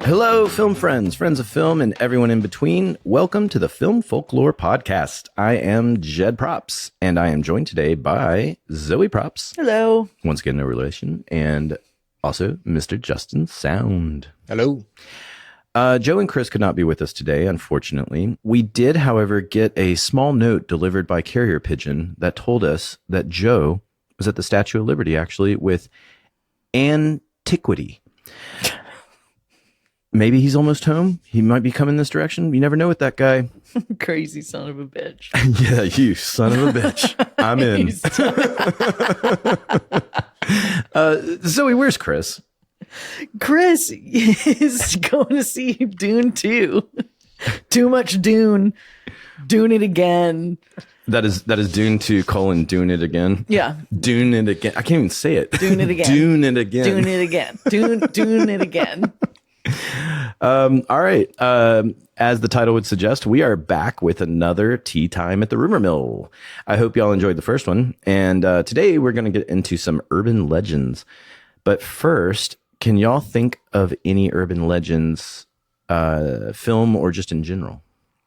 Hello, film friends, friends of film, and everyone in between. Welcome to the Film Folklore Podcast. I am Jed Props, and I am joined today by Zoe Props. Hello. Once again, no relation. And also Mr. Justin Sound. Hello. Joe and Chris could not be with us today, unfortunately. We did, however, get a small note delivered by carrier pigeon that told us that Joe was at the Statue of Liberty, actually, with antiquity. Maybe he's almost home. He might be coming this direction. You never know with that guy. Crazy son of a bitch. Yeah, you son of a bitch. I'm in. Zoe, where's Chris? Chris is going to see Dune 2. Too much Dune. Dune it again. That is Dune 2 : Dune it again. Yeah. Dune it again. I can't even say it. Dune it again. Dune it again. Dune it again. Dune it again. All right. As the title would suggest, we are back with another Tea Time at the Rumor Mill. I hope y'all enjoyed the first one. And today we're going to get into some urban legends. But first, can y'all think of any urban legends, film or just in general,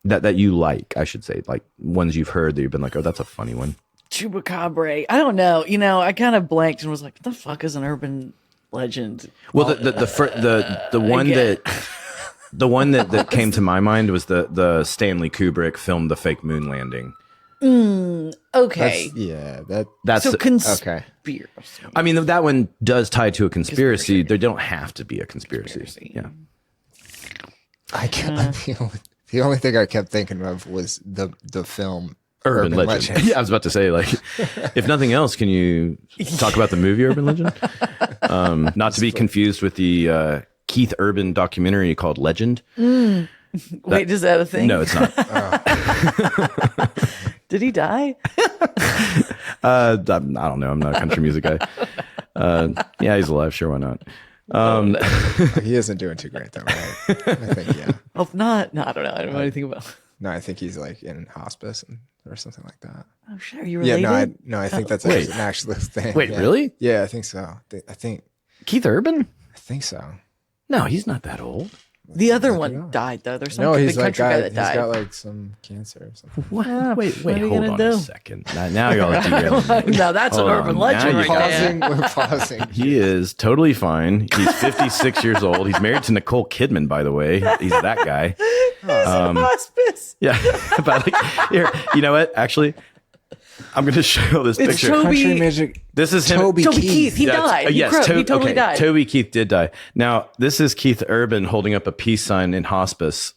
that you like, I should say, like ones you've heard that you've been like, oh, that's a funny one. Chupacabra. I don't know. You know, I kind of blanked and was like, what the fuck is an urban legend? Well, the one that came to my mind was the Stanley Kubrick film, The Fake Moon Landing. Okay. That's so okay. I mean, that one does tie to a conspiracy. They don't have to be a conspiracy. Yeah. I can't. The only thing I kept thinking of was the film Urban Legend. Yeah, I was about to say, like, if nothing else, can you talk about the movie Urban Legend? Not to be confused with the Keith Urban documentary called Legend. Wait, is that a thing? No, it's not. Did he die? I don't know. I'm not a country music guy. Yeah, he's alive. Sure, why not? He isn't doing too great though, right? I think, yeah. Oh, if not, no, I don't know. I don't know anything about. No, I think he's like in hospice or something like that. Oh, sure. Are you related? Yeah, I think that's an actual thing. Wait, yeah. Really? Yeah, I think so. I think Keith Urban? I think so. No, he's not that old. The other one died though. There's some big country guy that died. He's got like some cancer or something. What? Yeah, wait, what are you hold gonna on do? a second. Now y'all are derailing. Now that's an urban legend right now. We're pausing. He is totally fine. He's 56 years old. He's married to Nicole Kidman, by the way. He's that guy. Hospice. Yeah. But like, here, you know what? Actually, I'm going to show this It's picture. Toby- Country music. This is him. Toby Keith. He died. He totally died. Toby Keith did die. Now, this is Keith Urban holding up a peace sign in hospice.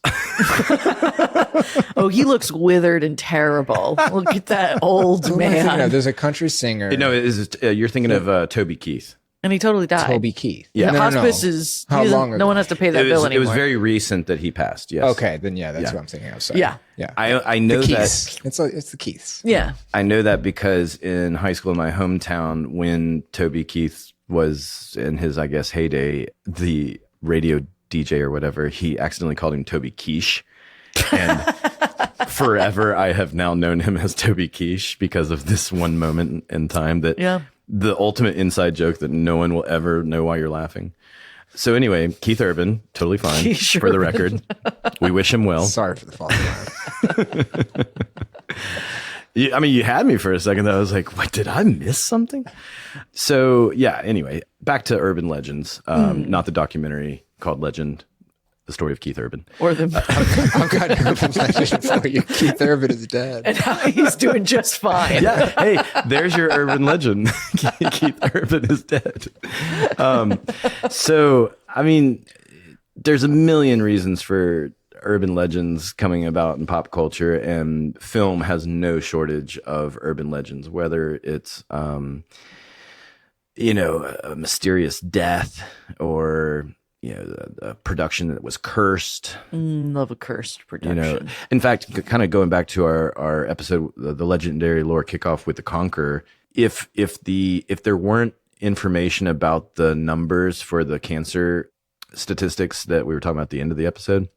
Oh, he looks withered and terrible. Look at that old man. There's a country singer. No, you're thinking of Toby Keith. And he totally died. Toby Keith. Yeah. The hospice is How long ago? no one has to pay that bill It anymore. was very recent that he passed. Yes. Okay, then that's what I'm thinking of. Sorry. Yeah. Yeah. I know the that. Keiths. It's the Keiths. Yeah. I know that because in high school in my hometown, when Toby Keith was in his, I guess, heyday, the radio DJ or whatever, he accidentally called him Toby Quiche. And forever I have now known him as Toby Quiche because of this one moment in time that the ultimate inside joke that no one will ever know why you're laughing. So anyway, Keith Urban, totally fine. Keith For the record. We wish him well. Sorry for the false alarm. I mean, you had me for a second. I was like, what, did I miss something? So yeah, anyway, back to urban legends, not the documentary called Legend, the story of Keith Urban. Or the I've got an urban legend for you. Keith Urban is dead. and how he's doing just fine. Yeah, hey, there's your urban legend. Keith Urban is dead. So, I mean, there's a million reasons for urban legends coming about in pop culture, and film has no shortage of urban legends, whether it's a mysterious death or a production that was cursed. Love a cursed production. In fact, kind of going back to our episode, the legendary lore kickoff with the Conqueror, if there weren't information about the numbers for the cancer statistics that we were talking about at the end of the episode,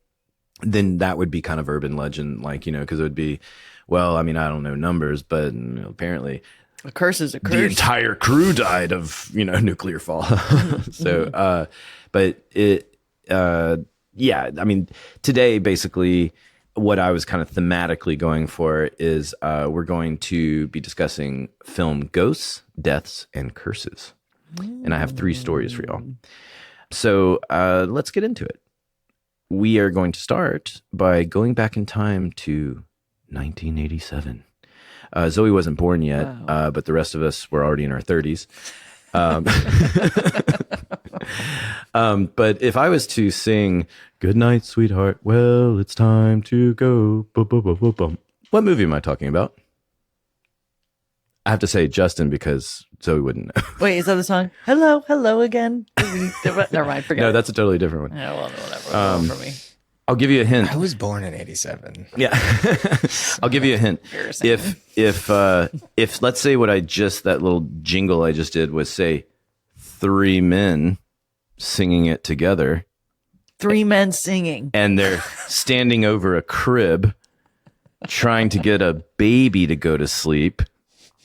then that would be kind of urban legend, because it would be, well, I mean, I don't know numbers, but apparently A curse is a curse. The entire crew died of, nuclear fallout. So, but yeah, I mean, today basically what I was kind of thematically going for is we're going to be discussing film ghosts, deaths, and curses. And I have 3 stories for y'all. So let's get into it. We are going to start by going back in time to 1987. Zoe wasn't born yet, Wow. but the rest of us were already in our 30s. But if I was to sing "Good Night, Sweetheart," well, it's time to go. Bum, bum, bum, bum, bum. What movie am I talking about? I have to say Justin because Zoe wouldn't know. Wait, is that the song? Hello, hello again. Never mind, forget No, it. that's a totally different one. Yeah, well, whatever. For me. I'll give you a hint. I was born in 87. Yeah, I'll give you a hint. Embarrassing. If let's say that little jingle I just did was say 3 men singing it together, 3 men singing. and they're standing over a crib trying to get a baby to go to sleep.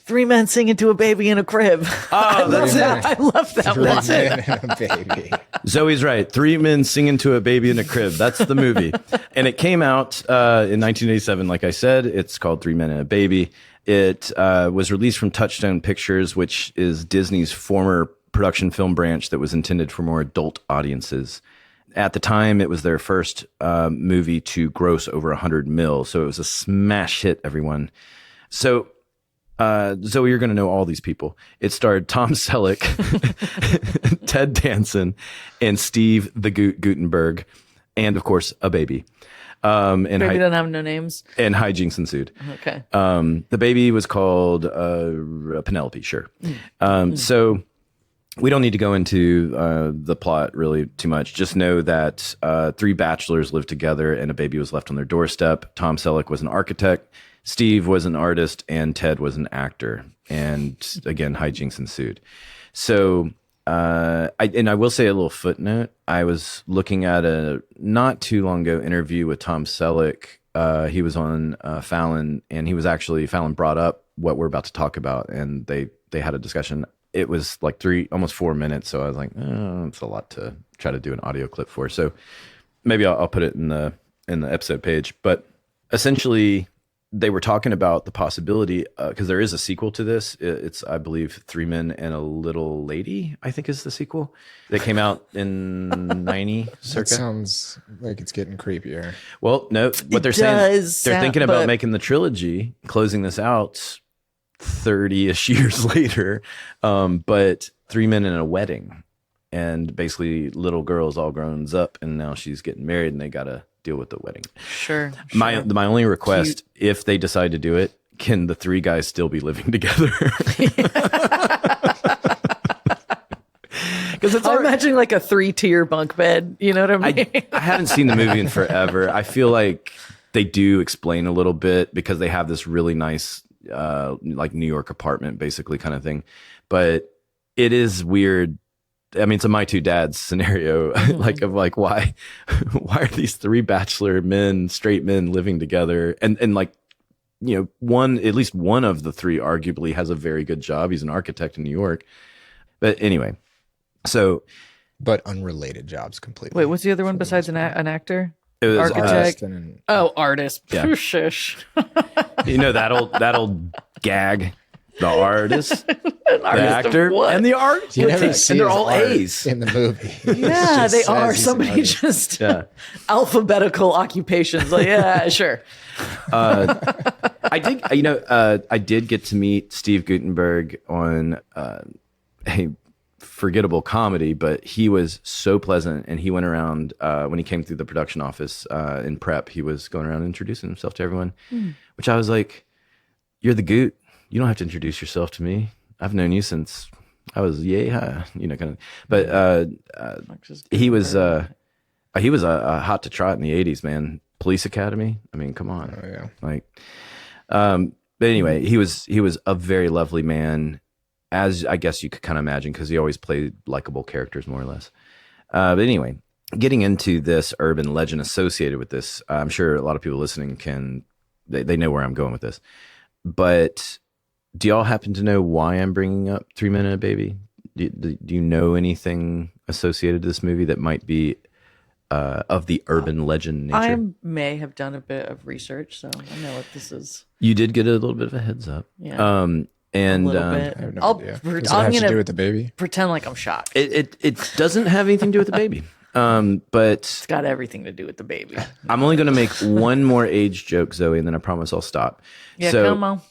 3 men singing to a baby in a crib. Oh, that's it. I love that Three one. men and a baby. Zoe's right. 3 men singing to a baby in a crib. That's the movie. And it came out in 1987. Like I said, it's called 3 Men and a Baby. It was released from Touchstone Pictures, which is Disney's former production film branch that was intended for more adult audiences. At the time, it was their first movie to gross over 100 mil. So it was a smash hit, everyone. So Zoe, you're going to know all these people. It starred Tom Selleck, Ted Danson, and Steve the Gutenberg, and of course a baby. And Baby don't have no names. and hijinks ensued. Okay. The baby was called Penelope. Sure. So we don't need to go into the plot really too much. Just know that 3 bachelors lived together, and a baby was left on their doorstep. Tom Selleck was an architect. Steve was an artist, and Ted was an actor. And again, hijinks ensued. So, I will say a little footnote. I was looking at a not too long ago interview with Tom Selleck. He was on Fallon, and Fallon brought up what we're about to talk about, and they had a discussion. It was like almost 4 minutes. So I was like, oh, it's a lot to try to do an audio clip for. So maybe I'll put it in the episode page. But essentially, they were talking about the possibility, because there is a sequel to this. It's, I believe, 3 Men and a Little Lady, I think is the sequel. That came out in 90 That circa. sounds like it's getting creepier. Well, no, what they're saying, does they're sound- thinking about but- making the trilogy, closing this out 30-ish years later. But 3 Men and a Wedding. And basically little girl's all grown up, and now she's getting married, and they got to deal with the wedding. Sure. My only request, if they decide to do it, can the 3 guys still be living together? Because it's I'm imagining like a 3-tier bunk bed. You know what I mean? I haven't seen the movie in forever. I feel like they do explain a little bit because they have this really nice, like New York apartment, basically kind of thing. But it is weird. I mean, it's a My Two Dads scenario, like why are these 3 bachelor men, straight men living together? And like, at least one of the 3 arguably has a very good job. He's an architect in New York. But anyway, so But unrelated jobs completely. Wait, what's the other one besides an actor? it was, Architect. And Oh, artist. Yeah. Shush. that old gag, the artist, the Artist of actor, what? and the art. you never see and they're his all art A's. in the movie. It Yeah, just they says are. he's an Somebody artist. just Yeah. alphabetical occupations. Like, yeah, sure. I did get to meet Steve Gutenberg on a forgettable comedy, but he was so pleasant, and he went around when he came through the production office in prep. He was going around introducing himself to everyone, which I was like, "You're the Goot. You don't have to introduce yourself to me. I've known you since I was yay high, kind of." But he was a hot to trot in the '80s, man. Police Academy. I mean, come on. Oh, yeah. Like, but anyway, he was a very lovely man, as I guess you could kind of imagine, because he always played likable characters, more or less. But anyway, getting into this urban legend associated with this, I'm sure a lot of people listening they know where I'm going with this. But do y'all happen to know why I'm bringing up 3 Men and a Baby? Do you know anything associated to this movie that might be of the urban legend nature. I may have done a bit of research, so I know what this is. You did get a little bit of a heads up. Yeah. And A little bit. I have no I'll idea. pre- Does it I'm have to gonna do with the baby? pretend like I'm shocked. it doesn't have anything to do with the baby. But It's got everything to do with the baby. I'm only going to make one more age joke, Zoe, and then I promise I'll stop. Yeah, So- come on.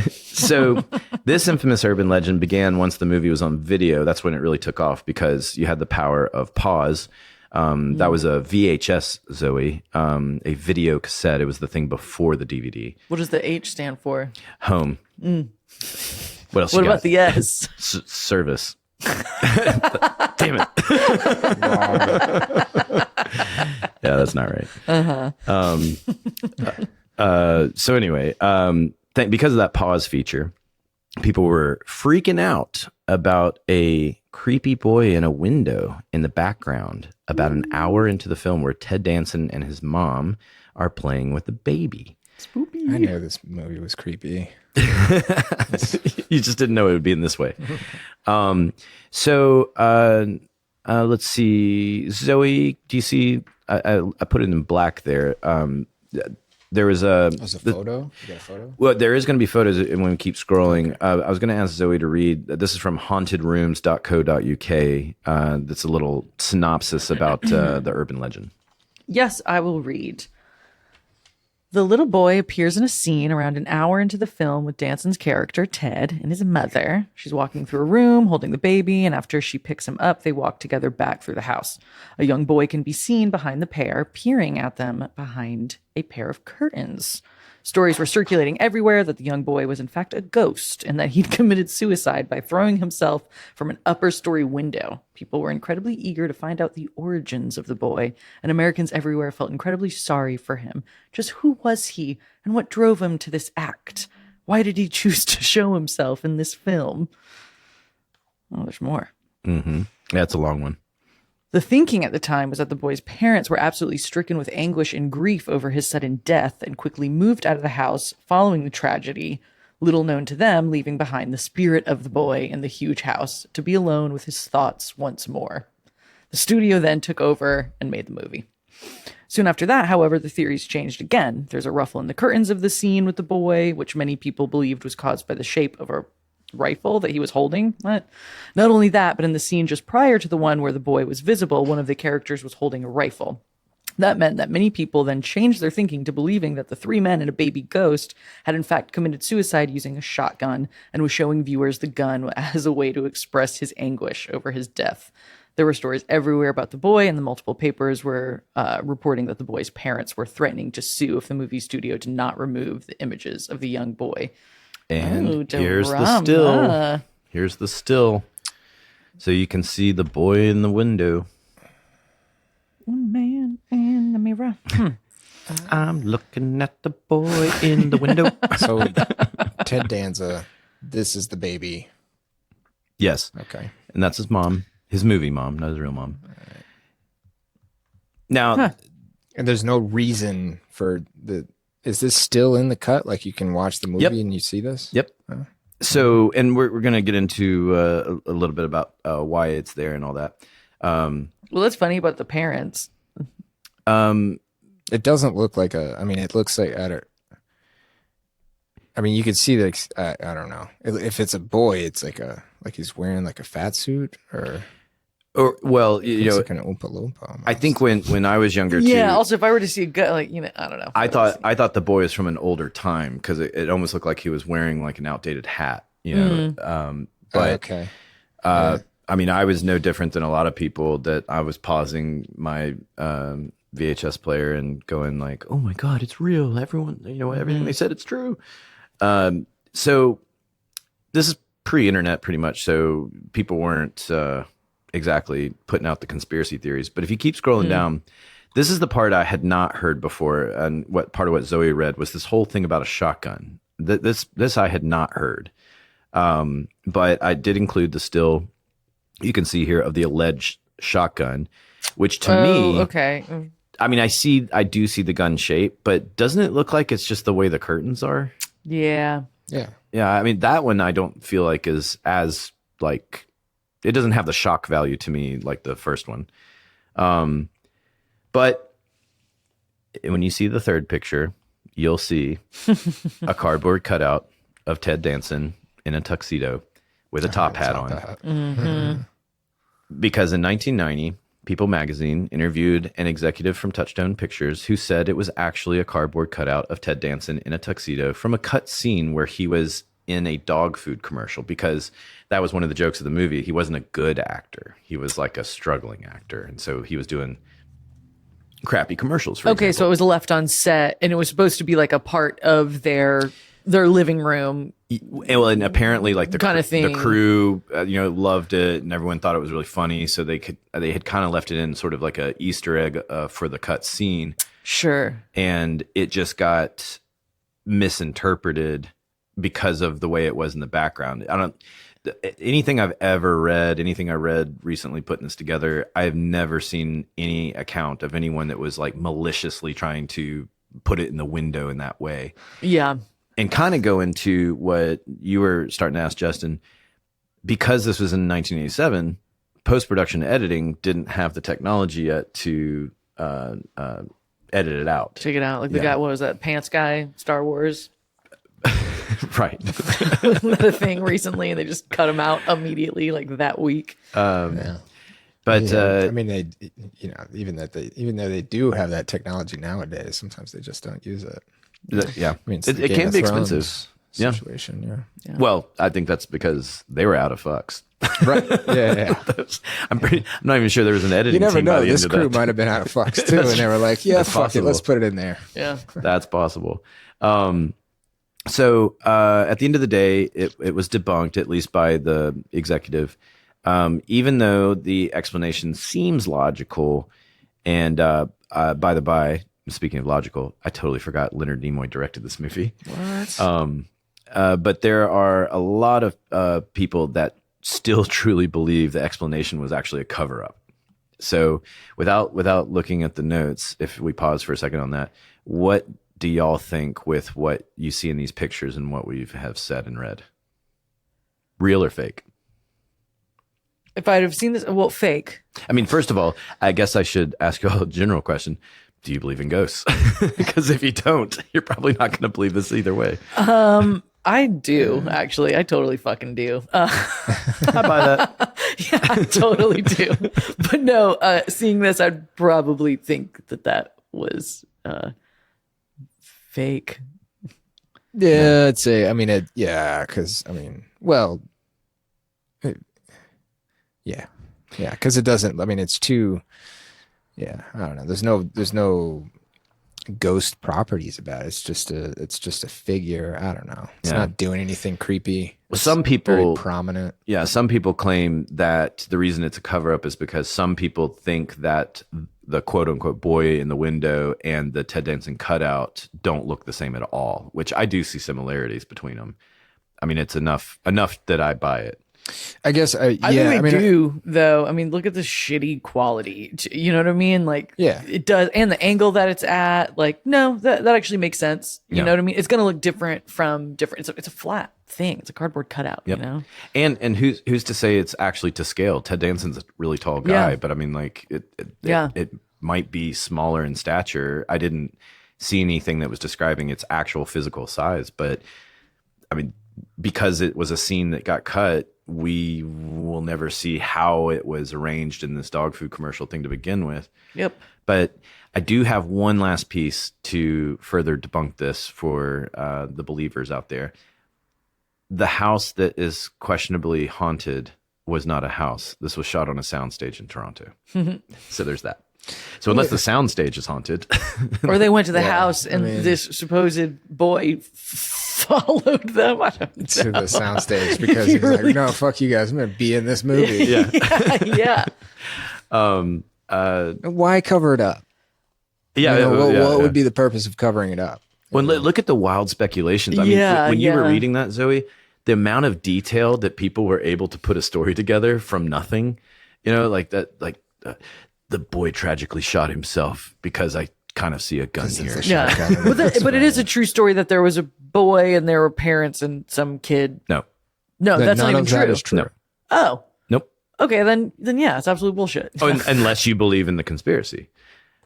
So this infamous urban legend began once the movie was on video. That's when it really took off because you had the power of pause. That was a VHS, Zoe, a video cassette. It was the thing before the DVD. What does the H stand for? Home. What else What you about got? the S? Service. Damn it. Yeah, that's not right. So anyway, because of that pause feature, people were freaking out about a creepy boy in a window in the background about an hour into the film where Ted Danson and his mom are playing with the baby. I knew this movie was creepy. You just didn't know it would be in this way. Let's see. Zoe, do you see? I put it in black there. There was a photo? You got a photo? Well, there is going to be photos when we keep scrolling. I was going to ask Zoe to read. This is from hauntedrooms.co.uk. That's a little synopsis about the urban legend. Yes, I will read. The little boy appears in a scene around an hour into the film with Danson's character, Ted, and his mother. She's walking through a room holding the baby, and after she picks him up, they walk together back through the house. A young boy can be seen behind the pair, peering at them behind a pair of curtains. Stories were circulating everywhere that the young boy was in fact a ghost and that he'd committed suicide by throwing himself from an upper story window. People were incredibly eager to find out the origins of the boy, and Americans everywhere felt incredibly sorry for him. Just who was he, and what drove him to this act? Why did he choose to show himself in this film? Oh, there's more. Mm-hmm. Yeah, it's a long one. The thinking at the time was that the boy's parents were absolutely stricken with anguish and grief over his sudden death and quickly moved out of the house following the tragedy, little known to them, leaving behind the spirit of the boy in the huge house to be alone with his thoughts once more. The studio then took over and made the movie. Soon after that, however, the theories changed again. There's a ruffle in the curtains of the scene with the boy, which many people believed was caused by the shape of a rifle that he was holding. Not only that, but in the scene just prior to the one where the boy was visible, one of the characters was holding a rifle. That meant that many people then changed their thinking to believing that the three men and a baby ghost had in fact committed suicide using a shotgun and was showing viewers the gun as a way to express his anguish over his death. There were stories everywhere about the boy, and the multiple papers were reporting that the boy's parents were threatening to sue if the movie studio did not remove the images of the young boy. And here's the still. Here's the still. So you can see the boy in the window. Man in the mirror. I'm looking at the boy in the window. So Ted Danza, this is the baby. Yes. Okay. And that's his mom. His movie mom, not his real mom. Now, And there's no reason for the... Is this still in the cut? Like you can watch the movie and you see this? Yep. So, and we're going to get into a little bit about why it's there and all that. Well, that's funny about the parents. It doesn't look like a... I mean, it looks like... I mean, you could see that... I don't know. If it's a boy, it's like he's wearing like a fat suit or well, you know, like an Oompa Loompa. I think when I was younger too. Yeah. Also, if I were to see a guy, like, I don't know. I thought the boy was from an older time because it almost looked like he was wearing like an outdated hat, you know. But okay. I mean, I was no different than a lot of people that I was pausing my VHS player and going like, "Oh my God, it's real! Everyone, you know, everything they said, it's true." So this is pre-internet, pretty much. So people weren't exactly putting out the conspiracy theories. But if you keep scrolling down, this is the part I had not heard before, and what part of what Zoe read was this whole thing about a shotgun. This I had not heard, but I did include the still you can see here of the alleged shotgun, which to me, okay. I mean, I do see the gun shape, but doesn't it look like it's just the way the curtains are? Yeah. Yeah. Yeah, I mean that one I don't feel like is as like it doesn't have the shock value to me like the first one. But when you see the third picture, you'll see a cardboard cutout of Ted Danson in a tuxedo with a top hat on. Mm-hmm. Because in 1990, People magazine interviewed an executive from Touchstone Pictures who said it was actually a cardboard cutout of Ted Danson in a tuxedo from a cut scene where he was in a dog food commercial, because that was one of the jokes of the movie. He wasn't a good actor. He was like a struggling actor. And so he was doing crappy commercials. For Okay, example. so it was left on set, and it was supposed to be like a part of their living room. Well, and apparently, like the kind of thing. the crew, loved it, and everyone thought it was really funny. So they had kind of left it in sort of like a Easter egg for the cut scene. Sure. And it just got misinterpreted because of the way it was in the background. Anything I've ever read, anything I read recently putting this together, I've never seen any account of anyone that was like maliciously trying to put it in the window in that way. Yeah. And kind of go into what you were starting to ask, Justin, because this was in 1987, post-production editing didn't have the technology yet to edit it out. Check it out. Like the guy, what was that, Pants Guy, Star Wars? Right. The thing recently, and they just cut him out immediately, like that week. Yeah. But Yeah, I mean, they, even though they do have that technology nowadays, sometimes they just don't use it. Yeah, I mean, it's it the Game can of be Thrones expensive. Yeah. Situation, yeah. Well, I think that's because they were out of fucks. Right. Yeah. I'm not even sure there was an editing. You never team by know. the This end of crew that. might have been out of fucks too, and they were like, "Yeah, That's fuck possible. it, let's put it in there." Yeah. That's possible. So at the end of the day, it was debunked, at least by the executive, even though the explanation seems logical. And by the by, speaking of logical, I totally forgot Leonard Nimoy directed this movie. What? But there are a lot of people that still truly believe the explanation was actually a cover-up. So without looking at the notes, if we pause for a second on that, what do y'all think with what you see in these pictures and what we have said and read? Real or fake? If I'd have seen this, well, fake. I mean, first of all, I guess I should ask you all a general question. Do you believe in ghosts? Because if you don't, you're probably not going to believe this either way. I do, actually. I totally fucking do. I buy that. Yeah, I totally do. But no, seeing this, I'd probably think that was fake. Yeah, I'd say. I mean, because I mean, well, yeah, because it doesn't. I mean, it's too. Yeah, I don't know. There's no ghost properties about it. It's just a figure. I don't know. It's not doing anything creepy. It's some people very prominent. Yeah, some people claim that the reason it's a cover up is because some people think that the quote unquote boy in the window and the Ted Danson cutout don't look the same at all, which I do see similarities between them. I mean, it's enough that I buy it. I guess. I think they do, though. I mean, look at the shitty quality. You know what I mean? Like, yeah, it does, and the angle that it's at. Like, no, that actually makes sense. You know what I mean? It's gonna look different from different. It's a flat thing. It's a cardboard cutout. Yep. You know. And who's to say it's actually to scale? Ted Danson's a really tall guy, but I mean, like, it might be smaller in stature. I didn't see anything that was describing its actual physical size, but I mean, because it was a scene that got cut, we will never see how it was arranged in this dog food commercial thing to begin with. Yep. But I do have one last piece to further debunk this for the believers out there. The house that is questionably haunted was not a house. This was shot on a soundstage in Toronto. So there's that. So unless the soundstage is haunted. Or they went to the house and this supposed boy followed them. I don't know. To the soundstage because he's like, no, fuck you guys. I'm going to be in this movie. Yeah. Why cover it up? Yeah. What would be the purpose of covering it up? Well, look at the wild speculations. I mean, when you were reading that, Zoe, the amount of detail that people were able to put a story together from nothing, like that, like the boy tragically shot himself because I kind of see a gun here. Yeah. But it is a true story that there was a boy and there were parents and some kid. No, that's not even true. That is true. No. Oh. Nope. Okay, then yeah, it's absolute bullshit. Oh, unless you believe in the conspiracy.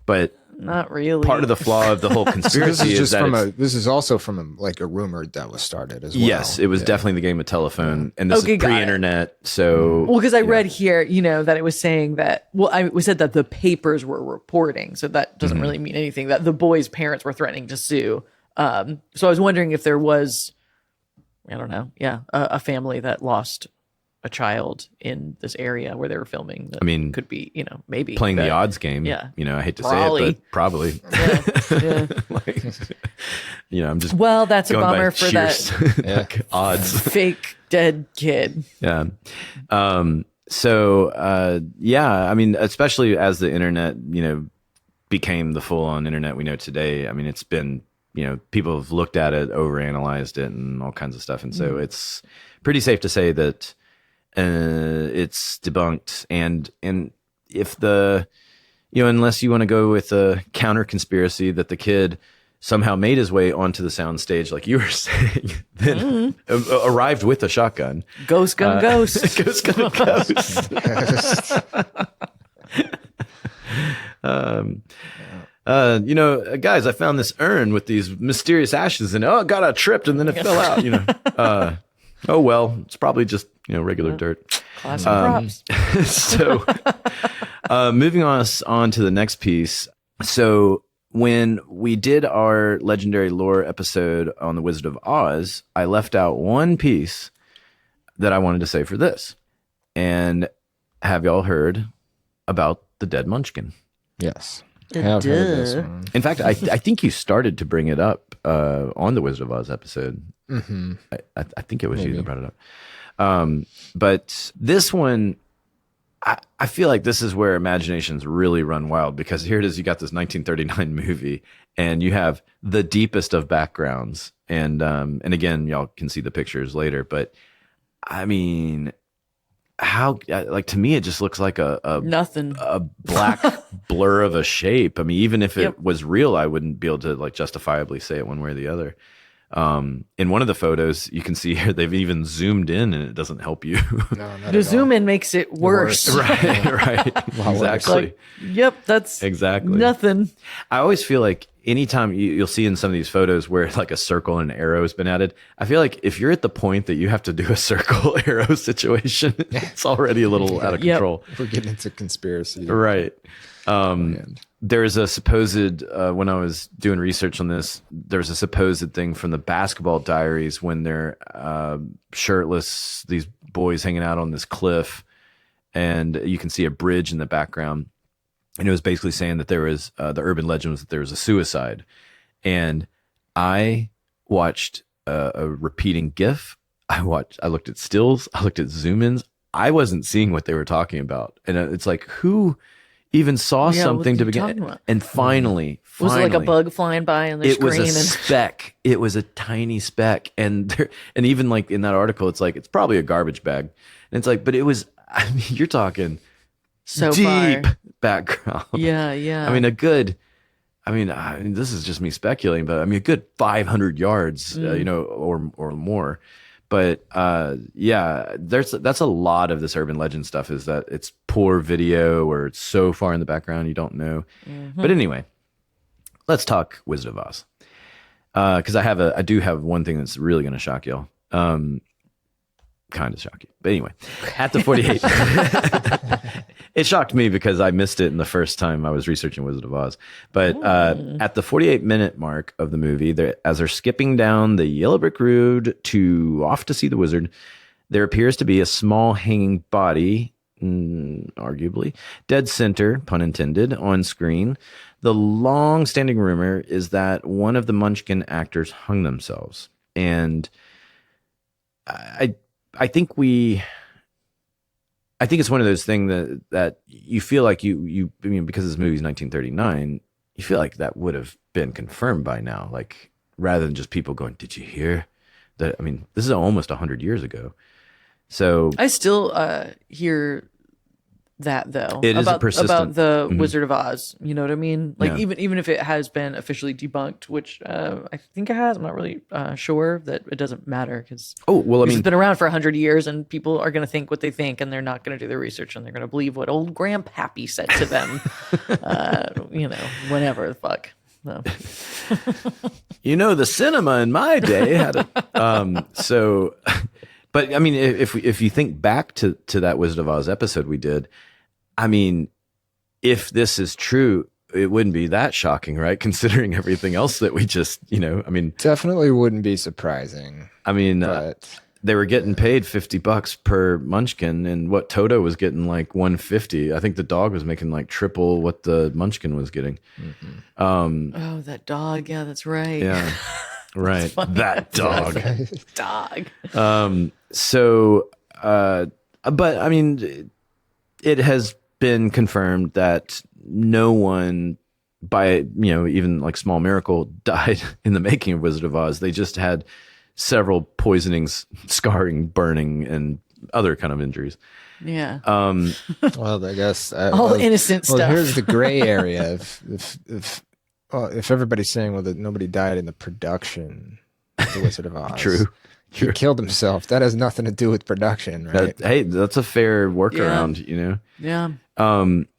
But Not really. part of the flaw of the whole So conspiracy this is just that from it's- this is also from like a rumor that was started as well. yes, it was Yeah. definitely the game of telephone, and this Okay, is got it. pre-internet. So Well, because I read here, that it was saying that, it was said that the papers were reporting. So that doesn't really mean anything, that the boy's parents were threatening to sue. So I was wondering if there was, I don't know, a family that lost a child in this area where they were filming. That could be, maybe playing the but- odds game. Yeah. I hate to Probably. say it, but probably. Yeah. Like, I'm just Well, that's a going by bummer for that sheer odds. fake dead kid. Yeah. Especially as the internet, became the full on internet we know today. I mean, it's been, people have looked at it, overanalyzed it, and all kinds of stuff. And so it's pretty safe to say that it's debunked. And if unless you want to go with a counter conspiracy that the kid somehow made his way onto the sound stage, like you were saying, then arrived with a shotgun. Ghost gun ghost. Ghost gun ghost. Guys, I found this urn with these mysterious ashes in it. Oh, God, I tripped and then it fell out. Oh well, it's probably just regular dirt. Classic props. So, moving on to the next piece. So, when we did our legendary lore episode on the Wizard of Oz, I left out one piece that I wanted to say for this. And have y'all heard about the dead Munchkin? Yes. I have heard of this one. In fact, I think you started to bring it up on the Wizard of Oz episode. Mm-hmm. I think it was you that brought it up. But this one, I feel like this is where imaginations really run wild, because here it is. You got this 1939 movie and you have the deepest of backgrounds. And again, y'all can see the pictures later, but I mean, to me, it just looks like Nothing. a black blur of a shape. I mean, even if it was real, I wouldn't be able to justifiably say it one way or the other. In one of the photos, you can see here they've even zoomed in, and it doesn't help you. No, not The at zoom all. in makes it worse. right. Exactly. Yep, that's Exactly. nothing. I always feel like anytime you'll see in some of these photos where like a circle and an arrow has been added, I feel like if you're at the point that you have to do a circle arrow situation, it's already a little out of control. We're getting into conspiracy. Right. Man. There's a supposed, when I was doing research on this, there's a supposed thing from the Basketball Diaries when they're shirtless, these boys hanging out on this cliff, and you can see a bridge in the background. And it was basically saying that there was, the urban legend was that there was a suicide. And I watched a repeating GIF. I looked at stills. I looked at zoom-ins. I wasn't seeing what they were talking about. And it's like, who even saw something to begin? And finally, Was it like a bug flying by on the it screen? was a speck. It was a tiny speck. And even like in that article, it's like, it's probably a garbage bag. And it's like, but it was, I mean, you're talking so deep far. background. Yeah. I mean, this is just me speculating, but I mean, a good 500 yards, or more. But that's a lot of this urban legend stuff, is that it's poor video or it's so far in the background you don't know. Mm-hmm. But anyway, let's talk Wizard of Oz, because I do have one thing that's really going to shock y'all. Kind of shock you, but anyway, at the 48. It shocked me because I missed it in the first time I was researching Wizard of Oz. But at the 48-minute mark of the movie, as they're skipping down the yellow brick road off to see the wizard, there appears to be a small hanging body, arguably dead center, pun intended, on screen. The long-standing rumor is that one of the Munchkin actors hung themselves, and I think it's one of those things that you feel like I mean, because this movie's 1939, you feel like that would have been confirmed by now, like rather than just people going, "Did you hear that?" I mean, this is almost 100 years ago. So I still hear that though. It is a about persistent- the Wizard of Oz. You know what I mean? Like Yeah. even if it has been officially debunked, which I think it has. I'm not really sure. That it doesn't matter because Oh, well, I mean, it's been around for 100 years, and people are going to think what they think, and they're not going to do their research, and they're going to believe what old Grandpappy said to them. Whenever the fuck. So. the cinema in my day had a, but I mean, if you think back to that Wizard of Oz episode we did, I mean, if this is true, it wouldn't be that shocking, right? Considering everything else that we just, I mean, Definitely wouldn't be surprising. I mean, But they were getting paid $50 per munchkin, and what Toto was getting like $150. I think the dog was making like triple what the munchkin was getting. Oh, that dog. Yeah, that's right. Yeah, right. That dog. Dog. But I mean, it has been confirmed that no one, by even like small miracle, died in the making of Wizard of Oz. They just had several poisonings, scarring, burning, and other kind of injuries. Yeah. well, I guess All innocent well, stuff. here's the gray area. If everybody's saying that nobody died in the production of the Wizard of Oz, True. He killed himself. That has nothing to do with production, right? Hey, that's a fair workaround. Yeah.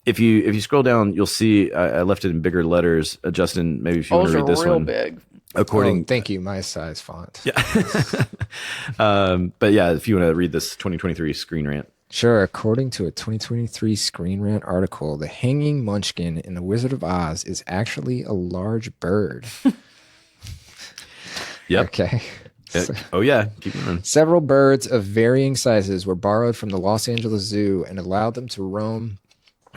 If you scroll down, you'll see I left it in bigger letters. Justin, maybe if you want Those to are read this real one. big. According, thank you, my size font. Yeah. But yeah, if you want to read this 2023 Screen Rant. Sure. According to a 2023 Screen Rant article, the hanging munchkin in The Wizard of Oz is actually a large bird. Yep. Okay. Oh yeah, keep going. Several birds of varying sizes were borrowed from the Los Angeles Zoo and allowed them to roam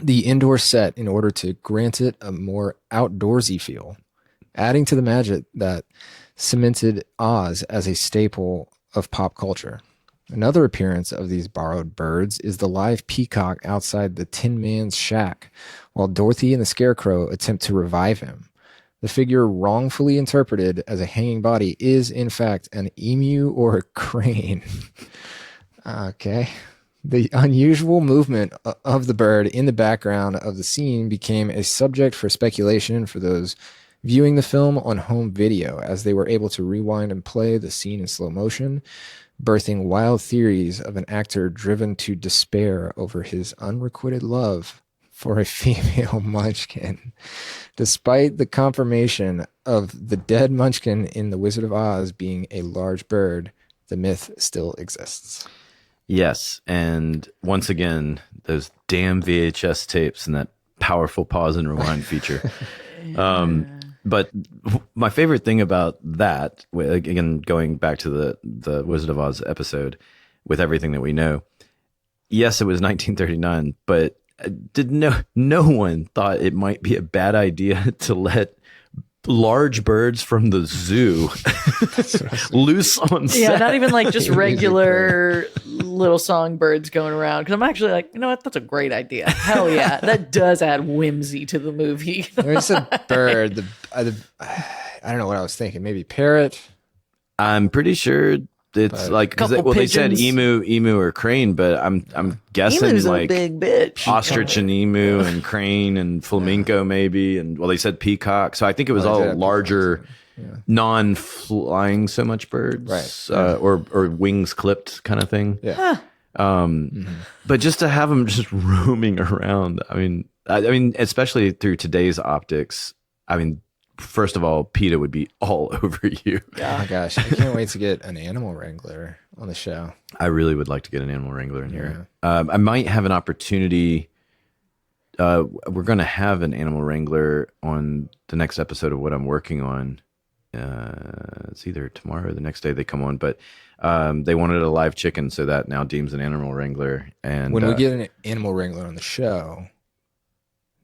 the indoor set in order to grant it a more outdoorsy feel, adding to the magic that cemented Oz as a staple of pop culture. Another appearance of these borrowed birds is the live peacock outside the Tin Man's shack, while Dorothy and the Scarecrow attempt to revive him. The figure, wrongfully interpreted as a hanging body, is in fact an emu or a crane. Okay. The unusual movement of the bird in the background of the scene became a subject for speculation for those viewing the film on home video, as they were able to rewind and play the scene in slow motion, birthing wild theories of an actor driven to despair over his unrequited love for a female munchkin. Despite the confirmation of the dead munchkin in The Wizard of Oz being a large bird, the myth still exists. Yes, and once again, those damn VHS tapes and that powerful pause and rewind feature. But my favorite thing about that, again, going back to the Wizard of Oz episode, with everything that we know, yes, it was 1939, but no one thought it might be a bad idea to let large birds from the zoo loose on set. Yeah, not even like just regular little songbirds going around. Because I'm actually like, you know what? That's a great idea. Hell yeah. That does add whimsy to the movie. When you said bird, I don't know what I was thinking. Maybe parrot. I'm pretty sure it's like, because they said emu or crane, but I'm guessing Emu's like a big bitch. ostrich and emu and crane and flamenco maybe, and well, they said peacock, so I think it was all larger, non-flying so much birds, right? Or wings clipped kind of thing. Yeah. But just to have them just roaming around, I mean, especially through today's optics, I mean, first of all, PETA would be all over you. Oh my gosh, I can't wait to get an animal wrangler on the show. I really would like to get an animal wrangler in here. I might have an opportunity. We're going to have an animal wrangler on the next episode of what I'm working on. It's either tomorrow or the next day they come on, but they wanted a live chicken, so that now deems an animal wrangler. And when we get an animal wrangler on the show,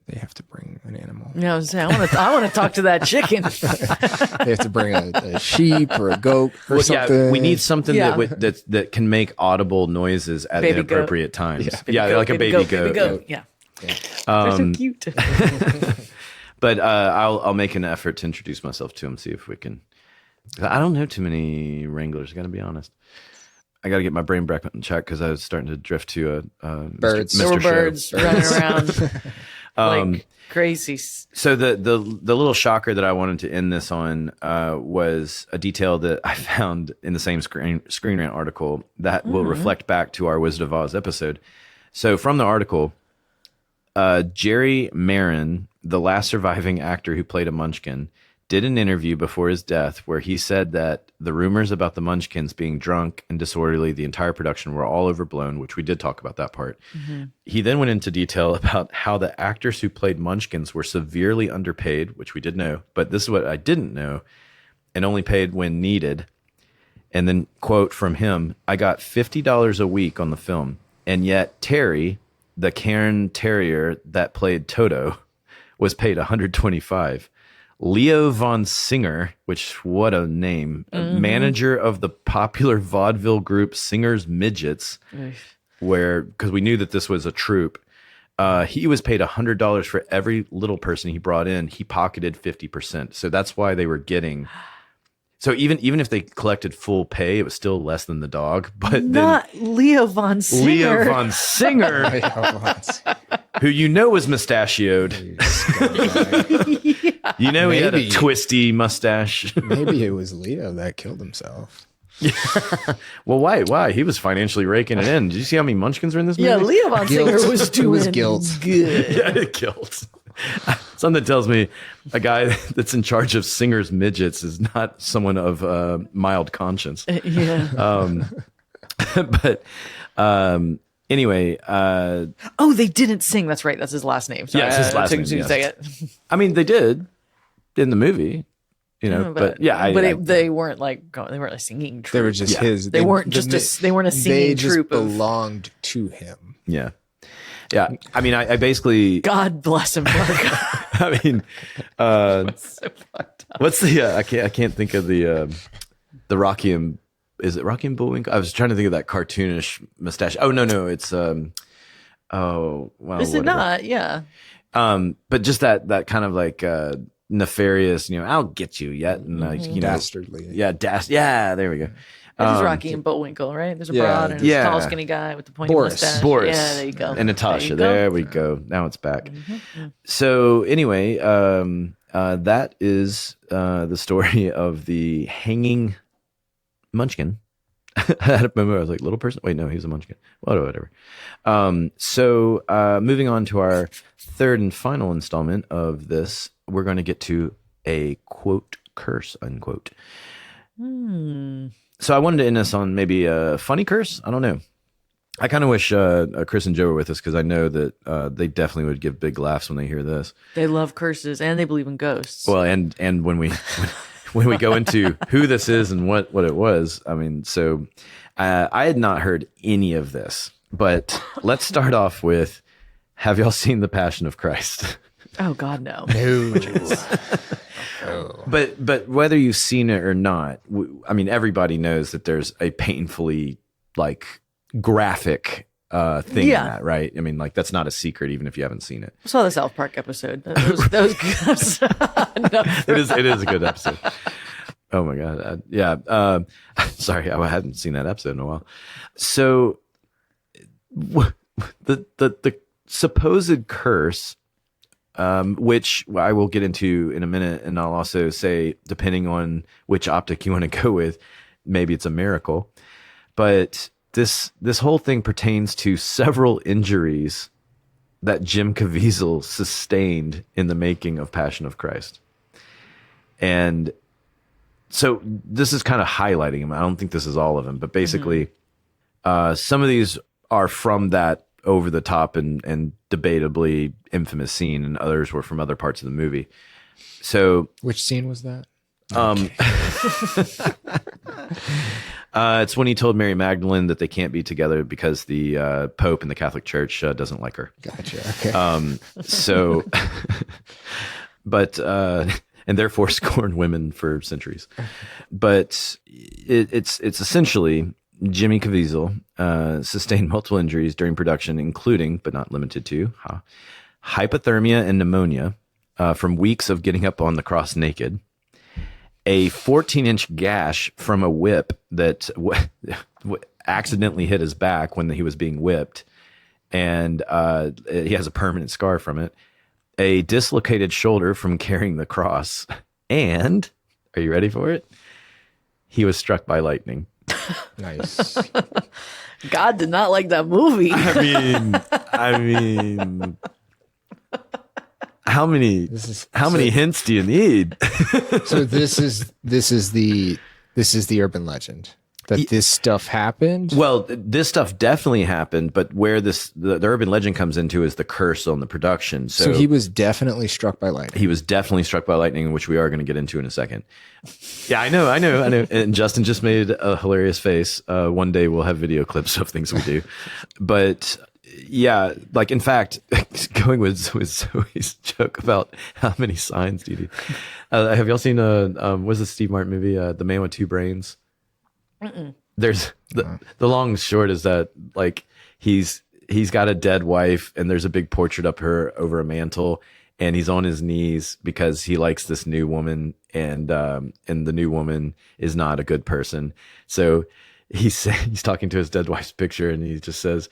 they have to bring an animal. Yeah, I was saying, I want to talk to that chicken. They have to bring a sheep or a goat or something. Yeah, we need something that can make audible noises at Baby inappropriate times. Yeah, like a baby goat. Yeah. They're so cute. But I'll make an effort to introduce myself to him, see if we can. I don't know too many wranglers, got to be honest. I got to get my brain back in check because I was starting to drift to Birds. There were Show. birds running around like crazy. So the little shocker that I wanted to end this on was a detail that I found in the same Screen Rant article that will reflect back to our Wizard of Oz episode. So from the article, Jerry Marin, the last surviving actor who played a Munchkin, did an interview before his death where he said that the rumors about the Munchkins being drunk and disorderly the entire production were all overblown, which we did talk about that part. He then went into detail about how the actors who played Munchkins were severely underpaid, which we did know, but this is what I didn't know, and only paid when needed. And then, quote from him, "I got $50 a week on the film, and yet Terry, the Cairn Terrier that played Toto, was paid $125. Leo von Singer, which what a name, manager of the popular vaudeville group Singer's Midgets, because we knew that this was a troupe. He was paid $100 for every little person he brought in. He pocketed 50%. So that's why they were getting. So even if they collected full pay, it was still less than the dog. But not Leo von Singer. Leo von Singer, who you know was mustachioed. You know, he had a twisty mustache. Maybe it was Leo that killed himself. Well, why? He was financially raking it in. Did you see how many Munchkins were in this movie? Yeah, Leo von Singer was doing guilt. good. Yeah, guilt. Something that tells me a guy that's in charge of Singer's Midgets is not someone of mild conscience. Yeah. But anyway. Oh, they didn't sing. That's right. That's his last name. Sorry, Yeah, it's his last name, to yes. say it. I mean, they did in the movie, you know, but yeah. They weren't like they weren't like singing. Troupe. They were just his. They weren't just they weren't a singing They just troupe. belonged to him. Yeah. Yeah. I mean, I basically. God bless him, Mark. I mean, So fucked up. what's the? I can't think of the Rocky and. Is it Rocky and Bullwinkle? I was trying to think of that cartoonish mustache. Oh no, it's oh well. Is it whatever. not? Yeah. But just that kind of like nefarious, you know, I'll get you yet, and like you know, Dastardly. yeah, yeah, there we go. This is Rocky and Bullwinkle, right? There's a yeah, broad and yeah. a tall, skinny guy with the pointy Boris. mustache. Boris. Yeah, there you go. And Natasha. There you There go. we go. Now it's back. So anyway, that is the story of the hanging Munchkin. I had a moment where I was like, little person? Wait, no, he's a Munchkin. Well, whatever. So moving on to our third and final installment of this, we're going to get to a quote curse, unquote. So I wanted to end this on maybe a funny curse. I don't know. I kind of wish Chris and Joe were with us because I know that they definitely would give big laughs when they hear this. They love curses and they believe in ghosts. Well, and when we when we go into who this is and what it was, I mean, so I had not heard any of this, but let's start off with, have y'all seen The Passion of Christ? Oh God, no. But whether you've seen it or not, I mean, everybody knows that there's a painfully like graphic thing in that, right? I mean, like that's not a secret, even if you haven't seen it. I saw the South Park episode. That was good. No. It is a good episode. Oh my God. Yeah. Sorry, I hadn't seen that episode in a while. So the supposed curse, which I will get into in a minute, and I'll also say, depending on which optic you want to go with, maybe it's a miracle. But this whole thing pertains to several injuries that Jim Caviezel sustained in the making of Passion of Christ. And so this is kind of highlighting him. I don't think this is all of them, but basically some of these are from that over the top and debatably infamous scene, and others were from other parts of the movie. So Which scene was that? it's when he told Mary Magdalene that they can't be together because the Pope in the Catholic Church doesn't like her. Gotcha. Okay. So, but and therefore scorned women for centuries. But it's essentially Jimmy Caviezel sustained multiple injuries during production, including but not limited to hypothermia and pneumonia from weeks of getting up on the cross naked, a 14-inch gash from a whip that accidentally hit his back when he was being whipped, and he has a permanent scar from it, a dislocated shoulder from carrying the cross, and are you ready for it? He was struck by lightning. Nice. God did not like that movie. I mean, how many hints do you need? So this is the urban legend that this stuff happened. Well, this stuff definitely happened, but where the urban legend comes into is the curse on the production. So he was definitely struck by lightning. He was definitely struck by lightning, which we are going to get into in a second. Yeah, I know. And Justin just made a hilarious face. One day we'll have video clips of things we do. But yeah, like in fact, going with Zoe's joke about how many signs do you need. Have y'all seen what's the Steve Martin movie, The Man with Two Brains? There's the long and short is that like he's got a dead wife and there's a big portrait of her over a mantle, and he's on his knees because he likes this new woman, and the new woman is not a good person. So he's talking to his dead wife's picture, and he just says,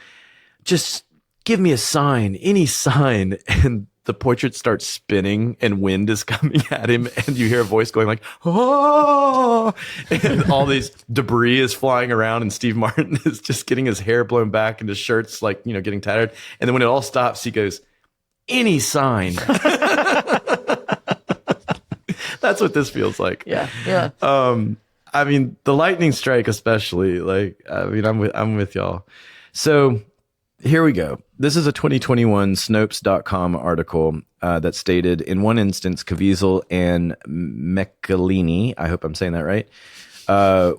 "Just give me a sign, any sign." And the portrait starts spinning and wind is coming at him, and you hear a voice going like, "Oh!" And all these debris is flying around, and Steve Martin is just getting his hair blown back and his shirt's like, getting tattered. And then when it all stops, he goes, "Any sign." That's what this feels like. Yeah. Yeah. I mean, the lightning strike especially, I'm with y'all. So here we go. This is a 2021 Snopes.com article that stated, in one instance, Caviezel and Michelini, I hope I'm saying that right,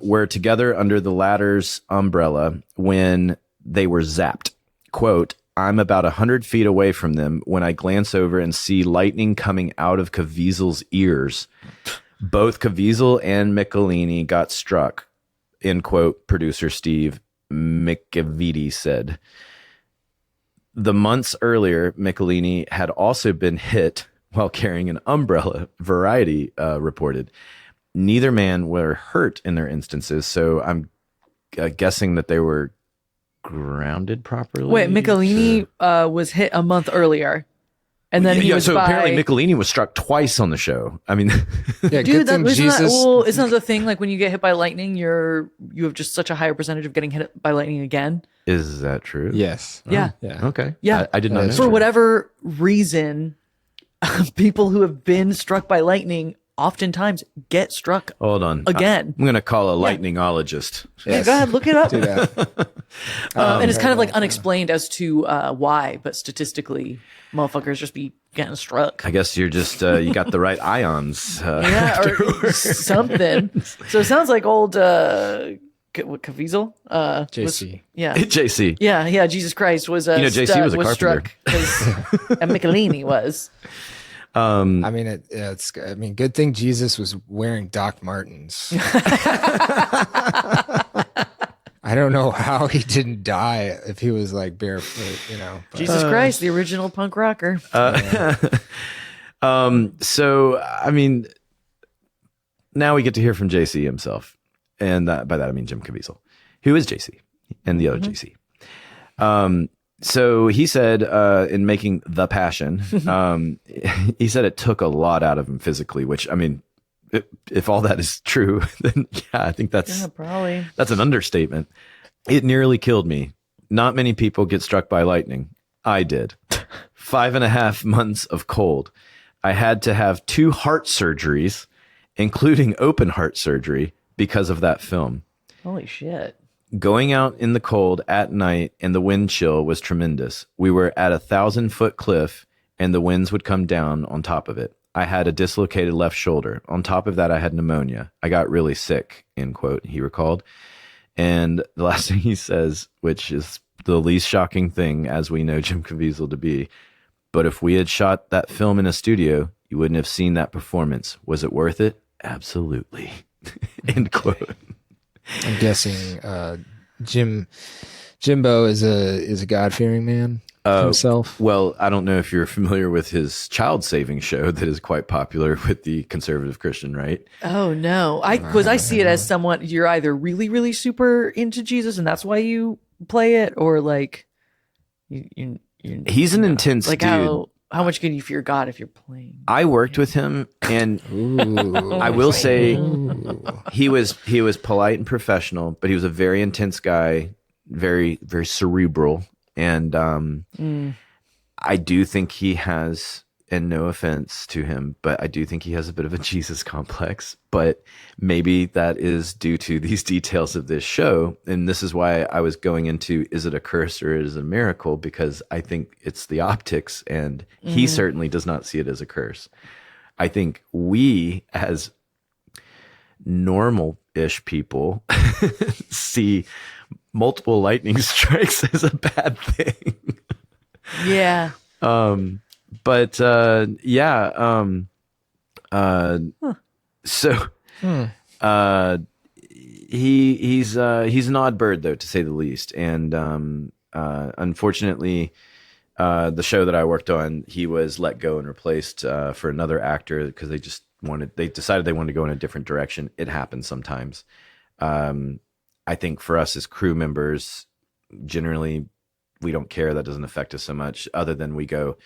were together under the latter's umbrella when they were zapped. Quote, "I'm about 100 feet away from them when I glance over and see lightning coming out of Caviezel's ears. Both Caviezel and Michelini got struck," end quote, producer Steve Micavidi said. The months earlier, Michelini had also been hit while carrying an umbrella, Variety reported. Neither man were hurt in their instances, so I'm guessing that they were grounded properly. Wait, Michelini was hit a month earlier, and then he was apparently Michelini was struck twice on the show. I mean, Yeah, Dude, good thing Jesus. isn't that the thing? Like when you get hit by lightning, you have just such a higher percentage of getting hit by lightning again. is that true? Yes. Yeah. Yeah. Okay. Yeah. I did not know. For whatever reason, people who have been struck by lightning oftentimes get struck Hold on. again. I'm going to call a lightningologist. Yeah, go ahead, look it up. Do that. And it's kind of like unexplained as to why, but statistically, motherfuckers just be getting struck. I guess you're just, you got the right ions. Yeah, or something. So it sounds like old Caviezel? JC. Yeah. JC. Yeah, Jesus Christ was JC was a carpenter. struck and Michelini was. I mean, good thing Jesus was wearing Doc Martens. I don't know how he didn't die if he was like barefoot, but- Jesus Christ, the original punk rocker. So, I mean, now we get to hear from JC himself. And by that, I mean Jim Caviezel, who is JC and the other JC. So he said in making The Passion, he said it took a lot out of him physically, which, I mean, if all that is true, then yeah, I think that's probably. That's an understatement. It nearly killed me. Not many people get struck by lightning. I did. 5.5 months of cold. I had to have 2 heart surgeries, including open heart surgery, because of that film. Holy shit. Going out in the cold at night and the wind chill was tremendous. We were at a 1,000-foot cliff and the winds would come down on top of it. I had a dislocated left shoulder. On top of that, I had pneumonia. I got really sick, end quote, he recalled. And the last thing he says, which is the least shocking thing, as we know Jim Caviezel to be, but if we had shot that film in a studio, you wouldn't have seen that performance. Was it worth it? Absolutely. End quote. I'm guessing Jimbo is a God-fearing man. himself? Well, I don't know if you're familiar with his child saving show that is quite popular with the conservative Christian right. Oh no, I see it as someone you're either really really super into Jesus and that's why you play it, or like He's an intense like dude. how much can you fear God if you're playing? I worked with him, and I will say he was polite and professional, but he was a very intense guy, very very cerebral, and I do think he has, and no offense to him, but I do think he has a bit of a Jesus complex. But maybe that is due to these details of this show. And this is why I was going into, is it a curse or is it a miracle? Because I think it's the optics, and he certainly does not see it as a curse. I think we, as normal-ish people, see multiple lightning strikes as a bad thing. Yeah. But he's an odd bird, though, to say the least. And unfortunately, the show that I worked on, he was let go and replaced for another actor because they decided they wanted to go in a different direction. It happens sometimes. I think for us as crew members, generally, we don't care. That doesn't affect us so much, other than we go,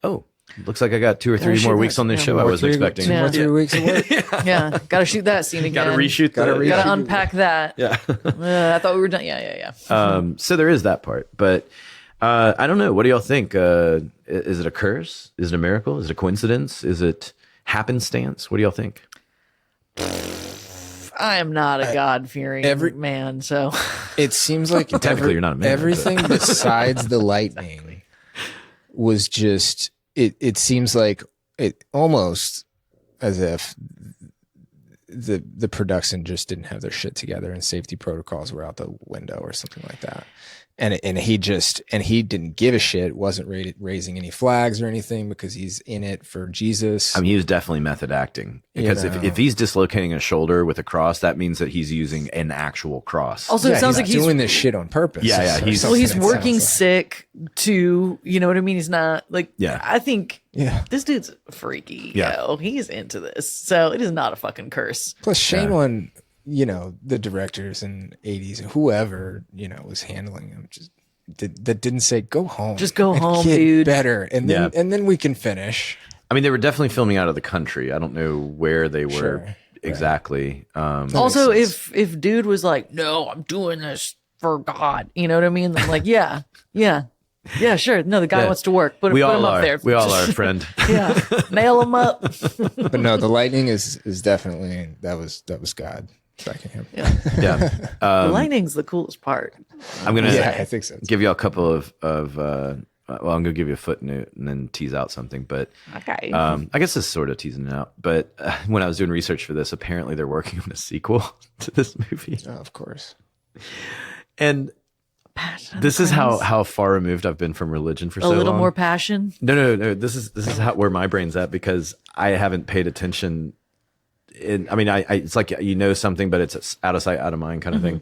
oh, looks like I got 2 or 3 more weeks on this show I wasn't expecting. 2 or 3 weeks of work. Yeah, gotta shoot that scene again. Gotta reshoot. Gotta unpack that. Yeah. I thought we were done. Yeah. So there is that part, but I don't know. What do y'all think? Is it a curse? Is it a miracle? Is it a coincidence? Is it happenstance? What do y'all think? I am not a God-fearing man, so it seems like technically you're not a man. Everything besides the lightning was just. It seems like it almost as if the production just didn't have their shit together and safety protocols were out the window or something like that. And he didn't give a shit, wasn't raising any flags or anything because he's in it for Jesus. I mean, he was definitely method acting, because if he's dislocating a shoulder with a cross, that means that he's using an actual cross. Also, it sounds like he's doing this shit on purpose. Yeah. He's working sick too. You know what I mean? He's not like. Yeah. I think. Yeah. This dude's freaky. Yeah. Yo. He's into this, so it is not a fucking curse. Plus, shame on the directors and 80s, whoever, was handling him, that didn't say, go home. Just go home, get dude. Better. And then we can finish. I mean, they were definitely filming out of the country. I don't know where they were exactly. Also, if dude was like, no, I'm doing this for God, you know what I mean? I'm like, yeah, sure. No, the guy wants to work. Put him up there. We all are, friend. Yeah. Nail him up. But no, the lightning is definitely, that was God. Him. Yeah. The lightning's the coolest part. I'm gonna I think so. Give you a couple of I'm gonna give you a footnote and then tease out something. But okay, I guess this is sort of teasing it out. But when I was doing research for this, apparently they're working on a sequel to this movie. Oh, of course. And this is how far removed I've been from religion for so long. A little more passion. No. This is where my brain's at, because I haven't paid attention. It's like something, but it's out of sight, out of mind kind of thing.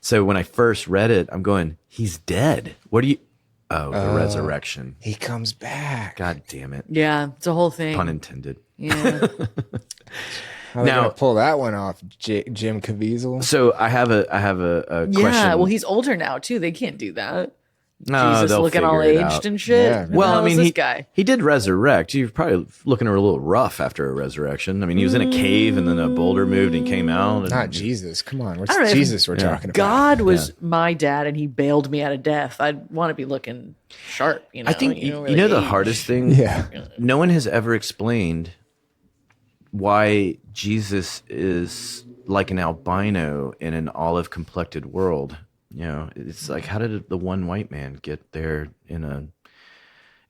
So when I first read it, I'm going, he's dead. What do you? Oh, the resurrection. He comes back. God damn it. Yeah, it's a whole thing. Pun intended. Yeah. How are they gonna pull that one off, Jim Caviezel? So I have a question. Yeah, well, he's older now too. They can't do that. No, Jesus looking all aged and shit. Yeah, well, I mean, this guy. He did resurrect. You're probably looking a little rough after a resurrection. I mean, he was in a cave and then a boulder moved and he came out. And, Not Jesus. Come on. What's Jesus we're talking about? God was my dad and he bailed me out of death. I'd want to be looking sharp. I think, really the hardest thing, no one has ever explained why Jesus is like an albino in an olive complected world. It's like, how did the one white man get there in a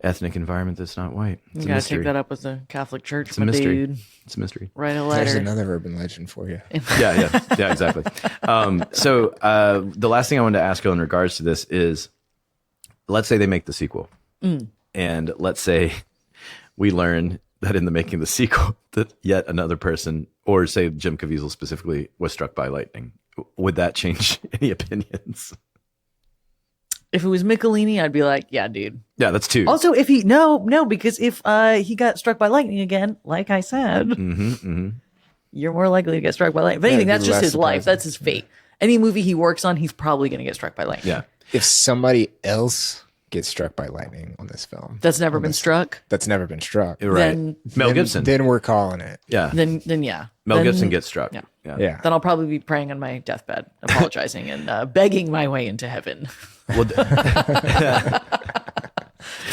ethnic environment that's not white? You gotta take that up with the Catholic Church. It's a mystery. Dude. It's a mystery. Write a letter. There's another urban legend for you. Yeah, exactly. So the last thing I wanted to ask you in regards to this is, let's say they make the sequel, and let's say we learn that in the making of the sequel that yet another person, or say Jim Caviezel specifically, was struck by lightning. Would that change any opinions? If it was Michelini, I'd be like, yeah, dude. Yeah, that's 2. Also, if because if he got struck by lightning again, like I said, you're more likely to get struck by lightning. If anything, it'd that's be just less his life. surprising. That's his fate. Any movie he works on, he's probably going to get struck by lightning. Yeah. If somebody else gets struck by lightning on this film, That's never been struck. that's never been struck, Right. Then- Mel Gibson. then we're calling it. Yeah. Then yeah. Mel Then- Gibson gets struck. Yeah. Yeah. Then I'll probably be praying on my deathbed, apologizing and begging my way into heaven Well,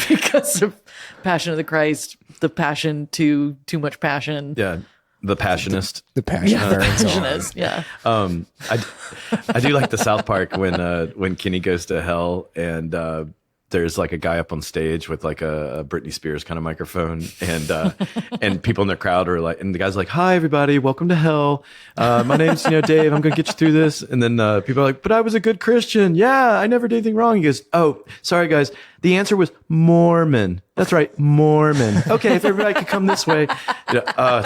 because of Passion of the Christ, the passion to too much passion. yeah. The Passionist. The passion Yeah, the burns passion on. is. Yeah. I do like the South Park when Kenny goes to hell and there's like a guy up on stage with like a Britney Spears kind of microphone and people in the crowd are like, and the guy's like, "Hi everybody, welcome to hell. My name's Dave. I'm gonna get you through this." And then people are like, "But I was a good Christian. Yeah, I never did anything wrong." He goes, "Oh, sorry guys. The answer was Mormon. That's right, Mormon. Okay, if everybody could come this way."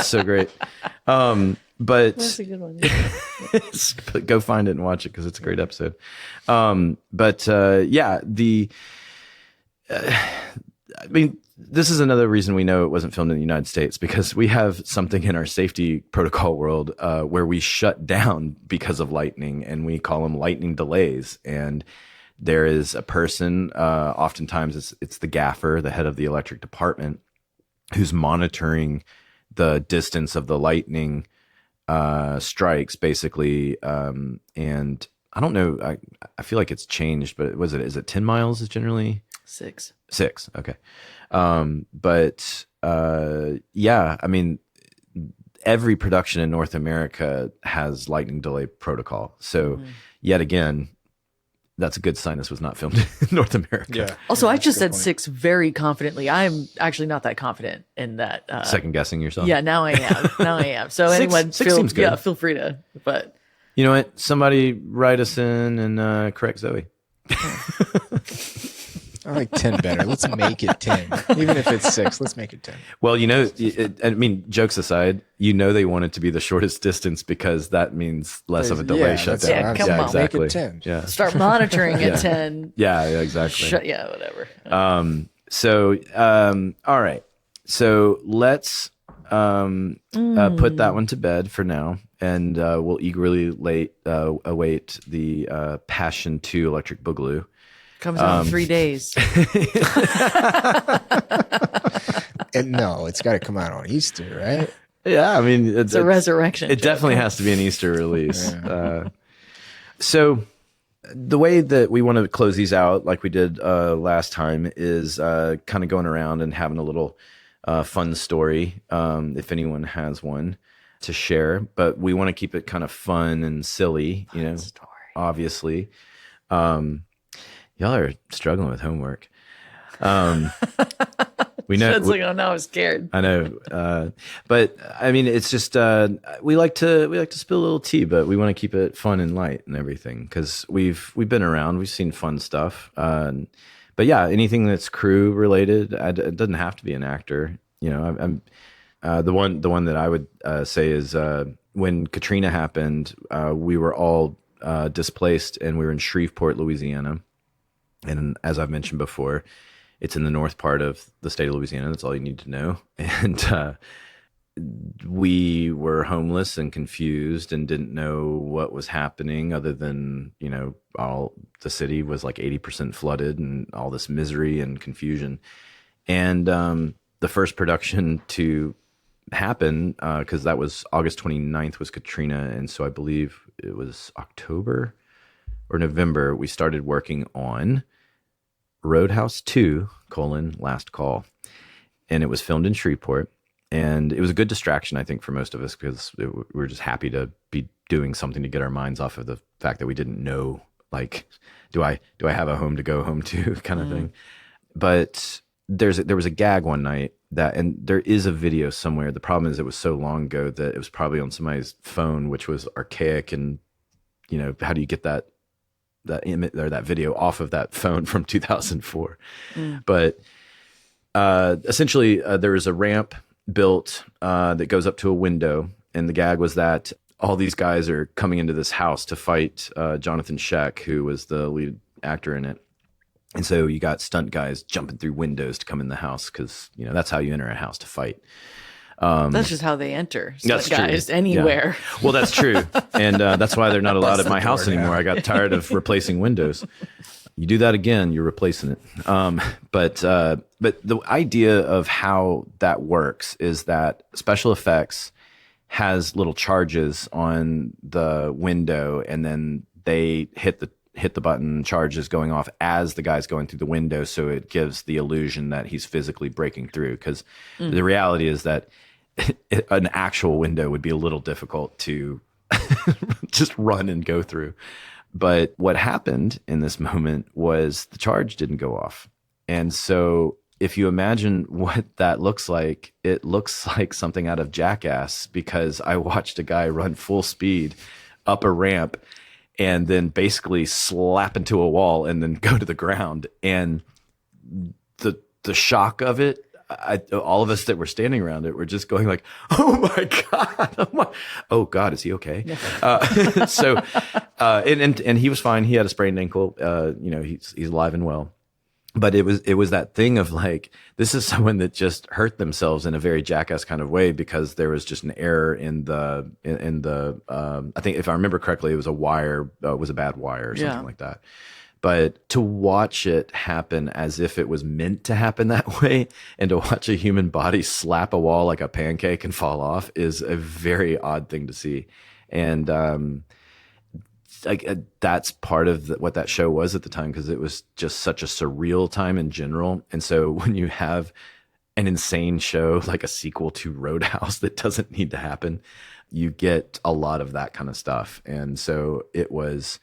So great. But That's a good one. but go find it and watch it because it's a great episode. I mean, this is another reason we know it wasn't filmed in the United States, because we have something in our safety protocol world where we shut down because of lightning, and we call them lightning delays. And there is a person, oftentimes it's the gaffer, the head of the electric department, who's monitoring the distance of the lightning strikes, basically. And I don't know, I feel like it's changed, but is it 10 miles is generally? 6. 6. Okay. Yeah, I mean, every production in North America has lightning delay protocol. So yet again, that's a good sign this was not filmed in North America. Yeah. Also, I that's a just good said point. 6 very confidently. I'm actually not that confident in that. Second guessing yourself. Yeah, now I am. So Six- anyone, six seems good. yeah, feel free to. But You know what? Somebody write us in and correct Zoe. I like 10 better. Let's make it 10. Even if it's 6, let's make it 10. Well, I mean, jokes aside, they want it to be the shortest distance because that means less of a delay Yeah, shutdown. that's what I'm come saying. on. exactly. Make it 10. Yeah. start monitoring at 10. Yeah, exactly. Yeah, whatever. All right. So let's put that one to bed for now, and we'll eagerly await the Passion 2 Electric Boogaloo. Comes out in 3 days. And no, it's got to come out on Easter, right? Yeah, I mean, It's a resurrection. It joke. definitely has to be an Easter release. So the way that we want to close these out, like we did last time, is kind of going around and having a little fun story, if anyone has one to share. But we want to keep it kind of fun and silly, Story. obviously. Y'all are struggling with homework. We know. It's like, oh no, I'm scared. I know, but I mean, it's just we like to spill a little tea, but we want to keep it fun and light and everything because we've been around, we've seen fun stuff. But yeah, anything that's crew related, it doesn't have to be an actor. I'm the one that I would say is when Katrina happened, we were all displaced and we were in Shreveport, Louisiana, and as I've mentioned before, it's in the north part of the state of Louisiana. That's all you need to know. And we were homeless and confused and didn't know what was happening other than, all the city was like 80% flooded and all this misery and confusion. And the first production to happen, because that was August 29th was Katrina. And so I believe it was October or November, we started working on Roadhouse 2, Last Call. And it was filmed in Shreveport. And it was a good distraction, I think, for most of us because we were just happy to be doing something to get our minds off of the fact that we didn't know, like, do I have a home to go home to kind of thing. But there was a gag one night and there is a video somewhere. The problem is it was so long ago that it was probably on somebody's phone, which was archaic. And, how do you get that image or that video off of that phone from 2004? But essentially there was a ramp built that goes up to a window, and the gag was that all these guys are coming into this house to fight Jonathan Sheck, who was the lead actor in it. And so you got stunt guys jumping through windows to come in the house because, you know, that's how you enter a house, to fight. That's just how they enter. That's Stunt guys true. anywhere. Yeah. Well, that's true. And that's why they're not allowed at my house anymore. I got tired of replacing windows. You do that again, you're replacing it. But the idea of how that works is that special effects has little charges on the window, and then they hit the button, charges going off as the guy's going through the window, so it gives the illusion that he's physically breaking through. Because the reality is that an actual window would be a little difficult to just run and go through. But what happened in this moment was the charge didn't go off. And so if you imagine what that looks like, it looks like something out of Jackass, because I watched a guy run full speed up a ramp and then basically slap into a wall and then go to the ground. And the shock of it, all of us that were standing around it were just going like, "Oh my God. Oh God, is he okay?" Yeah. And he was fine. He had a sprained ankle. You know, he's alive and well. But it was that thing of like, this is someone that just hurt themselves in a very Jackass kind of way, because there was just an error in the I think if I remember correctly, it was a wire, was a bad wire or something like that. But to watch it happen as if it was meant to happen that way, and to watch a human body slap a wall like a pancake and fall off, is a very odd thing to see. And that's part of what that show was at the time, because it was just such a surreal time in general. And so when you have an insane show like a sequel to Roadhouse that doesn't need to happen, you get a lot of that kind of stuff. And so it was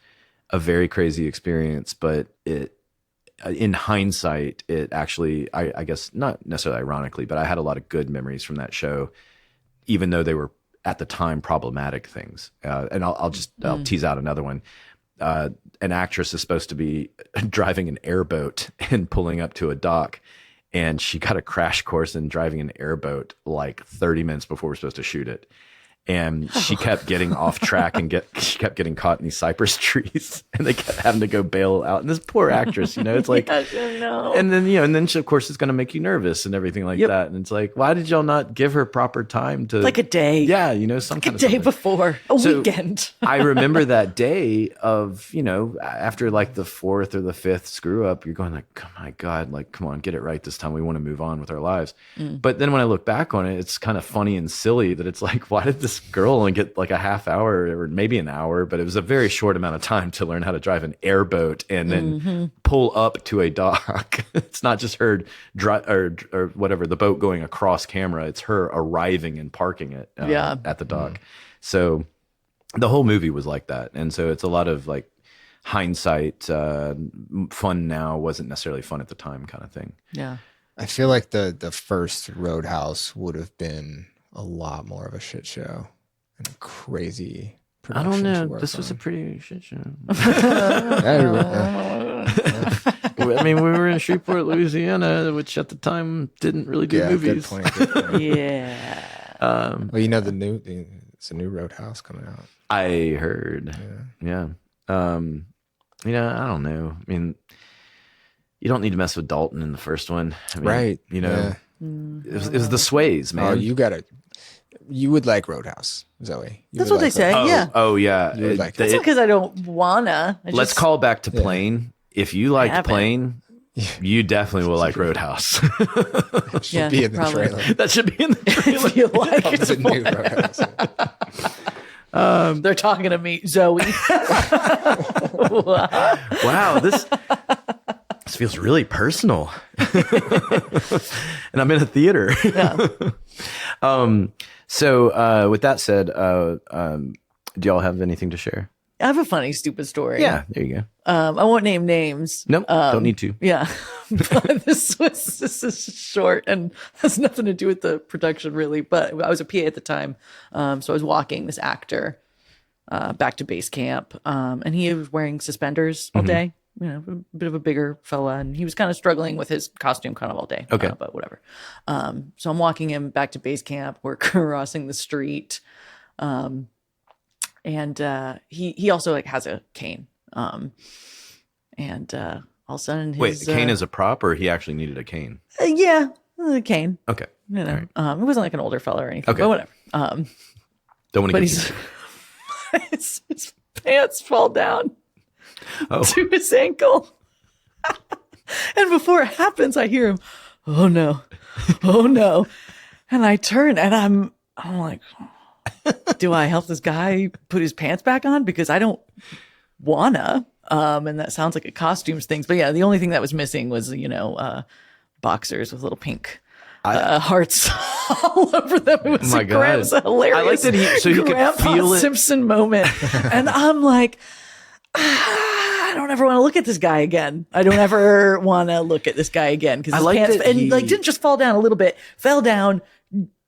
a very crazy experience, but in hindsight, it actually, I guess not necessarily ironically, but I had a lot of good memories from that show, even though they were at the time problematic things. And I'll tease out another one. An actress is supposed to be driving an airboat and pulling up to a dock, and she got a crash course in driving an airboat like 30 minutes before we're supposed to shoot it. And she kept getting off track and she kept getting caught in these cypress trees, and they kept having to go bail out. And this poor actress, you know, it's like, and then, you know, and then she, of course, it's going to make you nervous and everything like that. And it's like, why did y'all not give her proper time to, like a day? Yeah. You know, some like kind a of day something. before a weekend. I remember that day of, you know, after like the fourth or the fifth screw up, you're going like, oh my God, like, come on, get it right this time. We want to move on with our lives. But then when I look back on it, it's kind of funny and silly that it's like, why did this girl only get like a half hour or maybe an hour, but it was a very short amount of time to learn how to drive an airboat and then pull up to a dock. It's not just her or whatever, the boat going across camera. It's her arriving and parking it at the dock. So the whole movie was like that. And so it's a lot of like hindsight, fun now wasn't necessarily fun at the time kind of thing. Yeah. I feel like the first Roadhouse would have been a lot more of a shit show and a crazy production. I don't know. This was a pretty shit show. I mean, we were in Shreveport, Louisiana, which at the time didn't really do movies. Good point. Yeah. Well, you know, it's a new Roadhouse coming out. I heard. Yeah. You know, I don't know. I mean, you don't need to mess with Dalton in the first one. I mean, right. You know, it was the Sways, man. Oh, you would like Roadhouse, Zoe. That's what they say. Yeah. Oh, yeah. That's not because I don't wanna. Let's call back to Plane. If you liked Plane, you definitely will like Roadhouse. It should be in the trailer. That should be in the trailer. If you like It's a new Roadhouse. They're talking to me, Zoe. Wow, this feels really personal. And I'm in a theater. Yeah. So with that said, do y'all have anything to share? I have a funny, stupid story. Yeah, there you go. I won't name names. Nope, don't need to. Yeah. But this is short and has nothing to do with the production really, but I was a PA at the time. So I was walking this actor back to base camp, and he was wearing suspenders all day. You know, a bit of a bigger fella, and he was kind of struggling with his costume kind of all day. Okay. But whatever. So I'm walking him back to base camp. We're crossing the street. And he also like has a cane. And all of a sudden his... Wait, the cane is a prop, or he actually needed a cane? Yeah, a cane. Okay. You know, All it wasn't like an older fella or anything, Okay. but whatever. Don't want to But get his pants fall down Oh. to his ankle. And before it happens, I hear him, "Oh no, oh no." And I turn and I'm like, do I help this guy put his pants back on? Because I don't wanna. And that sounds like a costumes thing. But yeah, the only thing that was missing was, boxers with little pink hearts all over them. It was My God. it was a hilarious I like that he could Grandpa feel it. Simpson moment. And I'm like, I don't ever want to look at this guy again. I don't ever want to look at this guy again because I his like pants that and he- didn't just fall down a little bit, fell down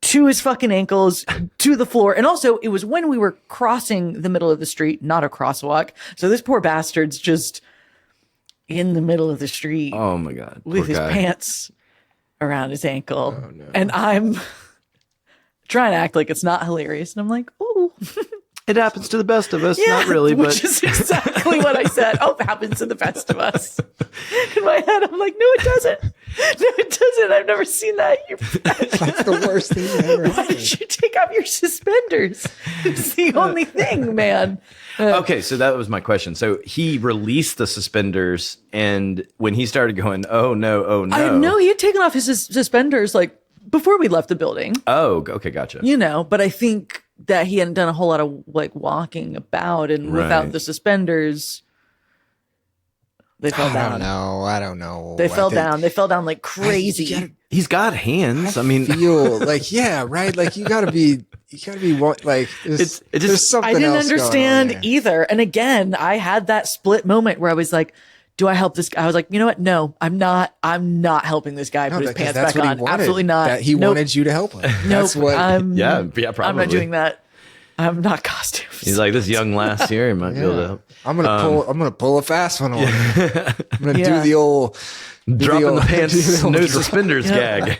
to his fucking ankles to the floor. And also, it was when we were crossing the middle of the street, not a crosswalk. So this poor bastard's just in the middle of the street Oh my God. with Poor his guy. pants around his ankle. Oh, no. And I'm trying to act like it's not hilarious. And I'm like, "Ooh." It happens to the best of us. Yeah, Not really, which but is exactly what I said. Oh, it happens to the best of us. In my head, I'm like, no, it doesn't. No, it doesn't. I've never seen that. That's the worst thing that ever Why happened. did you take off your suspenders? It's the only thing, man. okay. So that was my question. So he released the suspenders, and when he started going, "Oh no, oh no," I know he had taken off his suspenders like before we left the building, Oh, okay, gotcha. but I think that he hadn't done a whole lot of like walking about, and without Right. the suspenders, they fell down. I don't know. They I fell think- down. They fell down like crazy. You gotta He's got hands. I mean, feel like, yeah, right. Like you gotta be like, It there's just- something I didn't else going on understand there. either. And again, I had that split moment where I was like, do I help this guy? I was like, you know what? No, I'm not helping this guy No, put his because pants that's back what on. he wanted. Absolutely not. That he Nope. wanted you to help him. Nope. That's what. yeah, I'm probably. not doing that. I'm not costumes. He's like, this young lass here, he might be able to help. I'm gonna pull a fast one on. You. I'm gonna Yeah. do the old Dropping the do pants, the old no drop. suspenders Yeah. gag.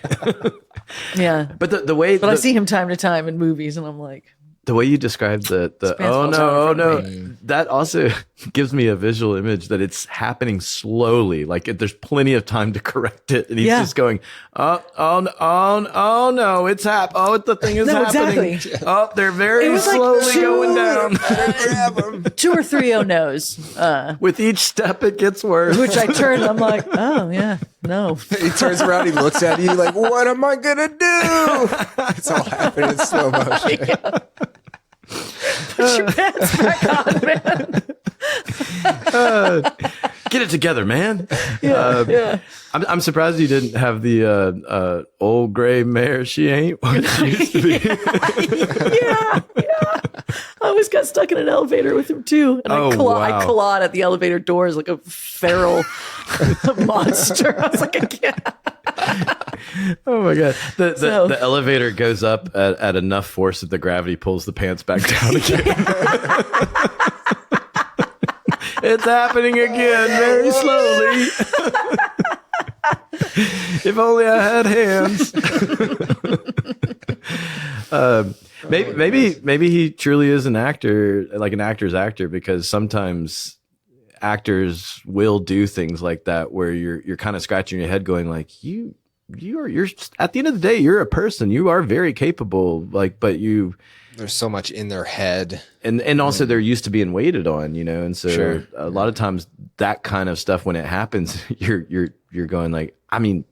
yeah. But the way, But I see him time to time in movies, and I'm like, the way you described the pants oh falls down no, oh in front no, that also gives me a visual image that it's happening slowly. Like there's plenty of time to correct it, and he's Yeah. just going, oh no, it's oh the thing is No, happening. exactly. Oh, they're very It was like slowly two- going down. Grab him. 2 or 3 no's. With each step, it gets worse. Which I turned, I'm like, oh yeah, no. He turns around, he looks at you like, "What am I gonna do?" It's all happening in slow motion. Put your pants back on, man. Get it together, man. Yeah. I'm surprised you didn't have the old gray mare. She ain't what she used to be. yeah. I always got stuck in an elevator with him too, and Oh, I wow. clawed at the elevator doors like a feral monster. I was like, I can't. Oh my god! So- The elevator goes up at enough force that the gravity pulls the pants back down again. It's happening again, very slowly. If only I had hands. Maybe he truly is an actor, like an actor's actor, because sometimes actors will do things like that where you're kind of scratching your head, going like, you're at the end of the day, you're a person, you are very capable, like, but you. There's so much in their head. And also they're used to being waited on, and so Sure. a lot of times that kind of stuff, when it happens, you're going like, I mean,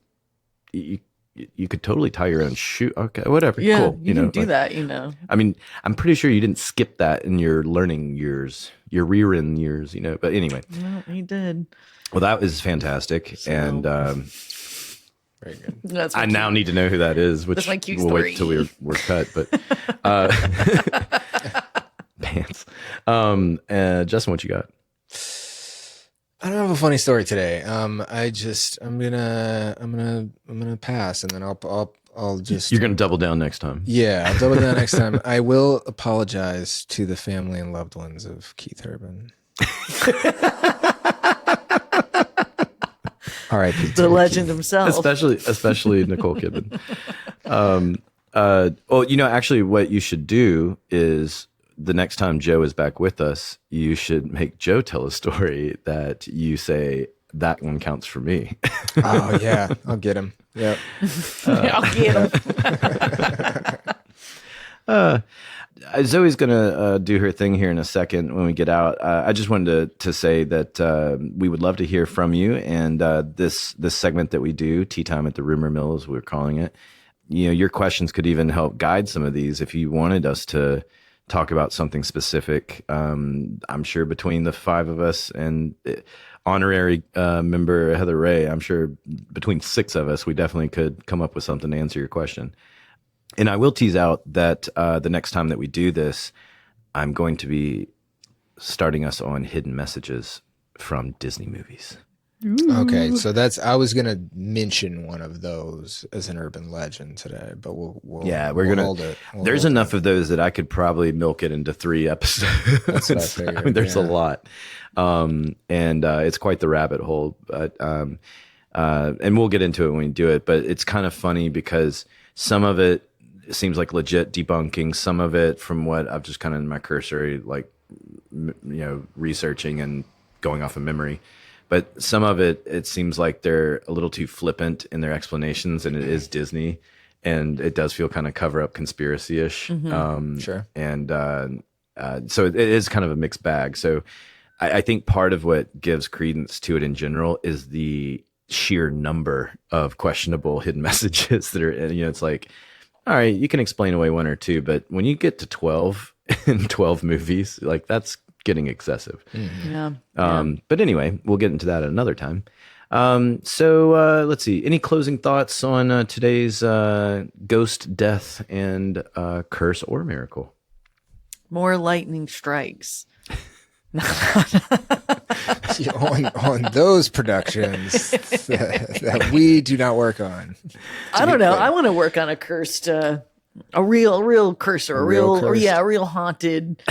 you could totally tie your own shoe. Okay, whatever. Yeah, cool. you can do like, that. I mean, I'm pretty sure you didn't skip that in your learning years, your rear-end years, but anyway, No, he did. well, that was fantastic. And Very good. That's I now need to know who that is, which That's my cute we'll story. wait till we're cut, but pants. Justin, what you got? I don't have a funny story today. I'm gonna pass, and then I'll just. You're going to double down next time. Yeah, I'll double down next time. I will apologize to the family and loved ones of Keith Urban. R.I.P. the legend himself. especially Nicole Kidman. Well, actually, what you should do is the next time Joe is back with us, you should make Joe tell a story that you say, that one counts for me. Oh yeah, I'll get him. Yep. I'll get him. Zoe's going to do her thing here in a second when we get out. I just wanted to say that we would love to hear from you. And this segment that we do, Tea Time at the Rumor Mill, as we're calling it, your questions could even help guide some of these. If you wanted us to talk about something specific, I'm sure between the five of us and honorary member Heather Ray, I'm sure between six of us, we definitely could come up with something to answer your question. And I will tease out that the next time that we do this, I'm going to be starting us on hidden messages from Disney movies. Okay, so I was gonna mention one of those as an urban legend today, but we'll we're gonna hold it. There's enough of those that I could probably milk it into 3 episodes. That's what I figured. I mean, there's a lot, and it's quite the rabbit hole. But and we'll get into it when we do it. But it's kind of funny because some of it seems like legit debunking. Some of it, from what I've just kind of in my cursory, like researching and going off of memory. But some of it seems like they're a little too flippant in their explanations, and it is Disney, and it does feel kind of cover up conspiracy-ish. Sure. And so it is kind of a mixed bag. So I think part of what gives credence to it in general is the sheer number of questionable hidden messages that are, it's like, all right, you can explain away 1 or 2, but when you get to 12 in 12 movies, like that's getting excessive. Yeah. But anyway, we'll get into that at another time. So let's see. Any closing thoughts on today's ghost, death, and curse or miracle? More lightning strikes. on those productions that we do not work on. I don't know. I want to work on a cursed, a real curse or a real haunted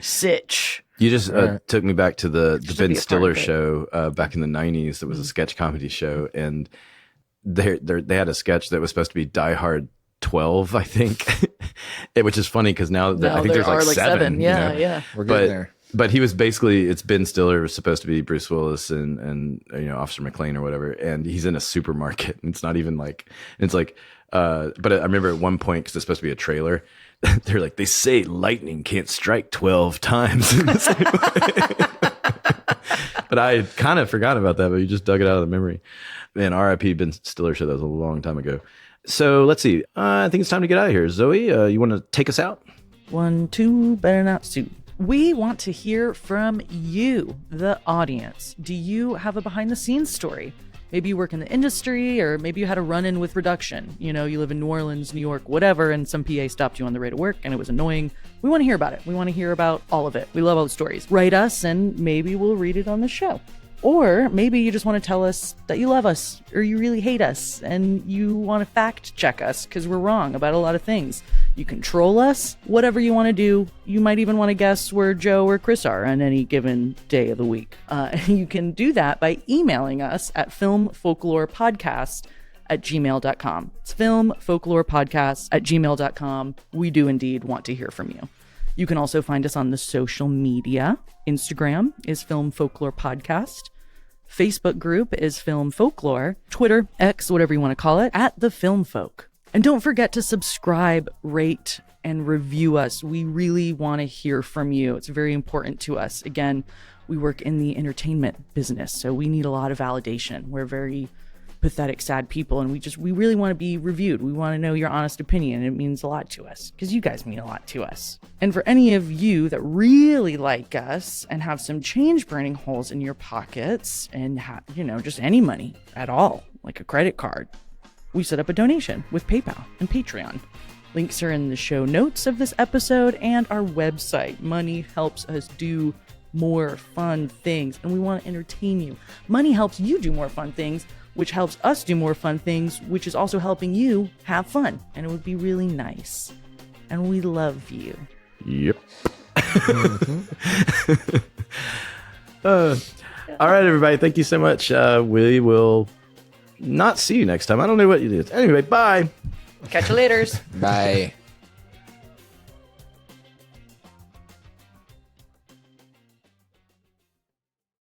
sitch. You just took me back to the Ben Stiller part of it. show back in the 90s. That was a sketch comedy show, and they had a sketch that was supposed to be Die Hard 12, I think, which is funny because now I think there's like 7. Yeah, yeah. We're getting there. But he was basically, it's Ben Stiller was supposed to be Bruce Willis and Officer McClane or whatever, and he's in a supermarket, and it's not even like, it's like, but I remember at one point, because it's supposed to be a trailer, they're like, they say lightning can't strike 12 times. But I had kind of forgot about that, but you just dug it out of the memory. Man, R.I.P. Ben Stiller show, that was a long time ago. So let's see. I think it's time to get out of here. Zoe, you want to take us out? 1, 2, better not sue. We want to hear from you, the audience. Do you have a behind the scenes story? Maybe you work in the industry, or maybe you had a run-in with production. You live in New Orleans, New York, whatever, and some PA stopped you on the way to work and it was annoying. We want to hear about it. We want to hear about all of it. We love all the stories. Write us and maybe we'll read it on the show. Or maybe you just want to tell us that you love us or you really hate us and you want to fact check us because we're wrong about a lot of things. You can troll us, whatever you want to do. You might even want to guess where Joe or Chris are on any given day of the week. You can do that by emailing us at filmfolklorepodcast@gmail.com. It's filmfolklorepodcast@gmail.com. We do indeed want to hear from you. You can also find us on the social media. Instagram is Film Folklore Podcast. Facebook group is Film Folklore. Twitter, X, whatever you want to call it, @The Film Folk. And don't forget to subscribe, rate, and review us. We really want to hear from you. It's very important to us. Again, we work in the entertainment business, so we need a lot of validation. We're very pathetic, sad people, and we really want to be reviewed. We want to know your honest opinion. It means a lot to us because you guys mean a lot to us. And for any of you that really like us and have some change burning holes in your pockets and just any money at all, like a credit card, we set up a donation with PayPal and Patreon. Links are in the show notes of this episode and our website. Money helps us do more fun things, and we want to entertain you. Money helps you do more fun things, which helps us do more fun things, which is also helping you have fun. And it would be really nice. And we love you. Yep. All right, everybody. Thank you so much. We will not see you next time. I don't know what you did. Anyway, bye. Catch you laters. Bye.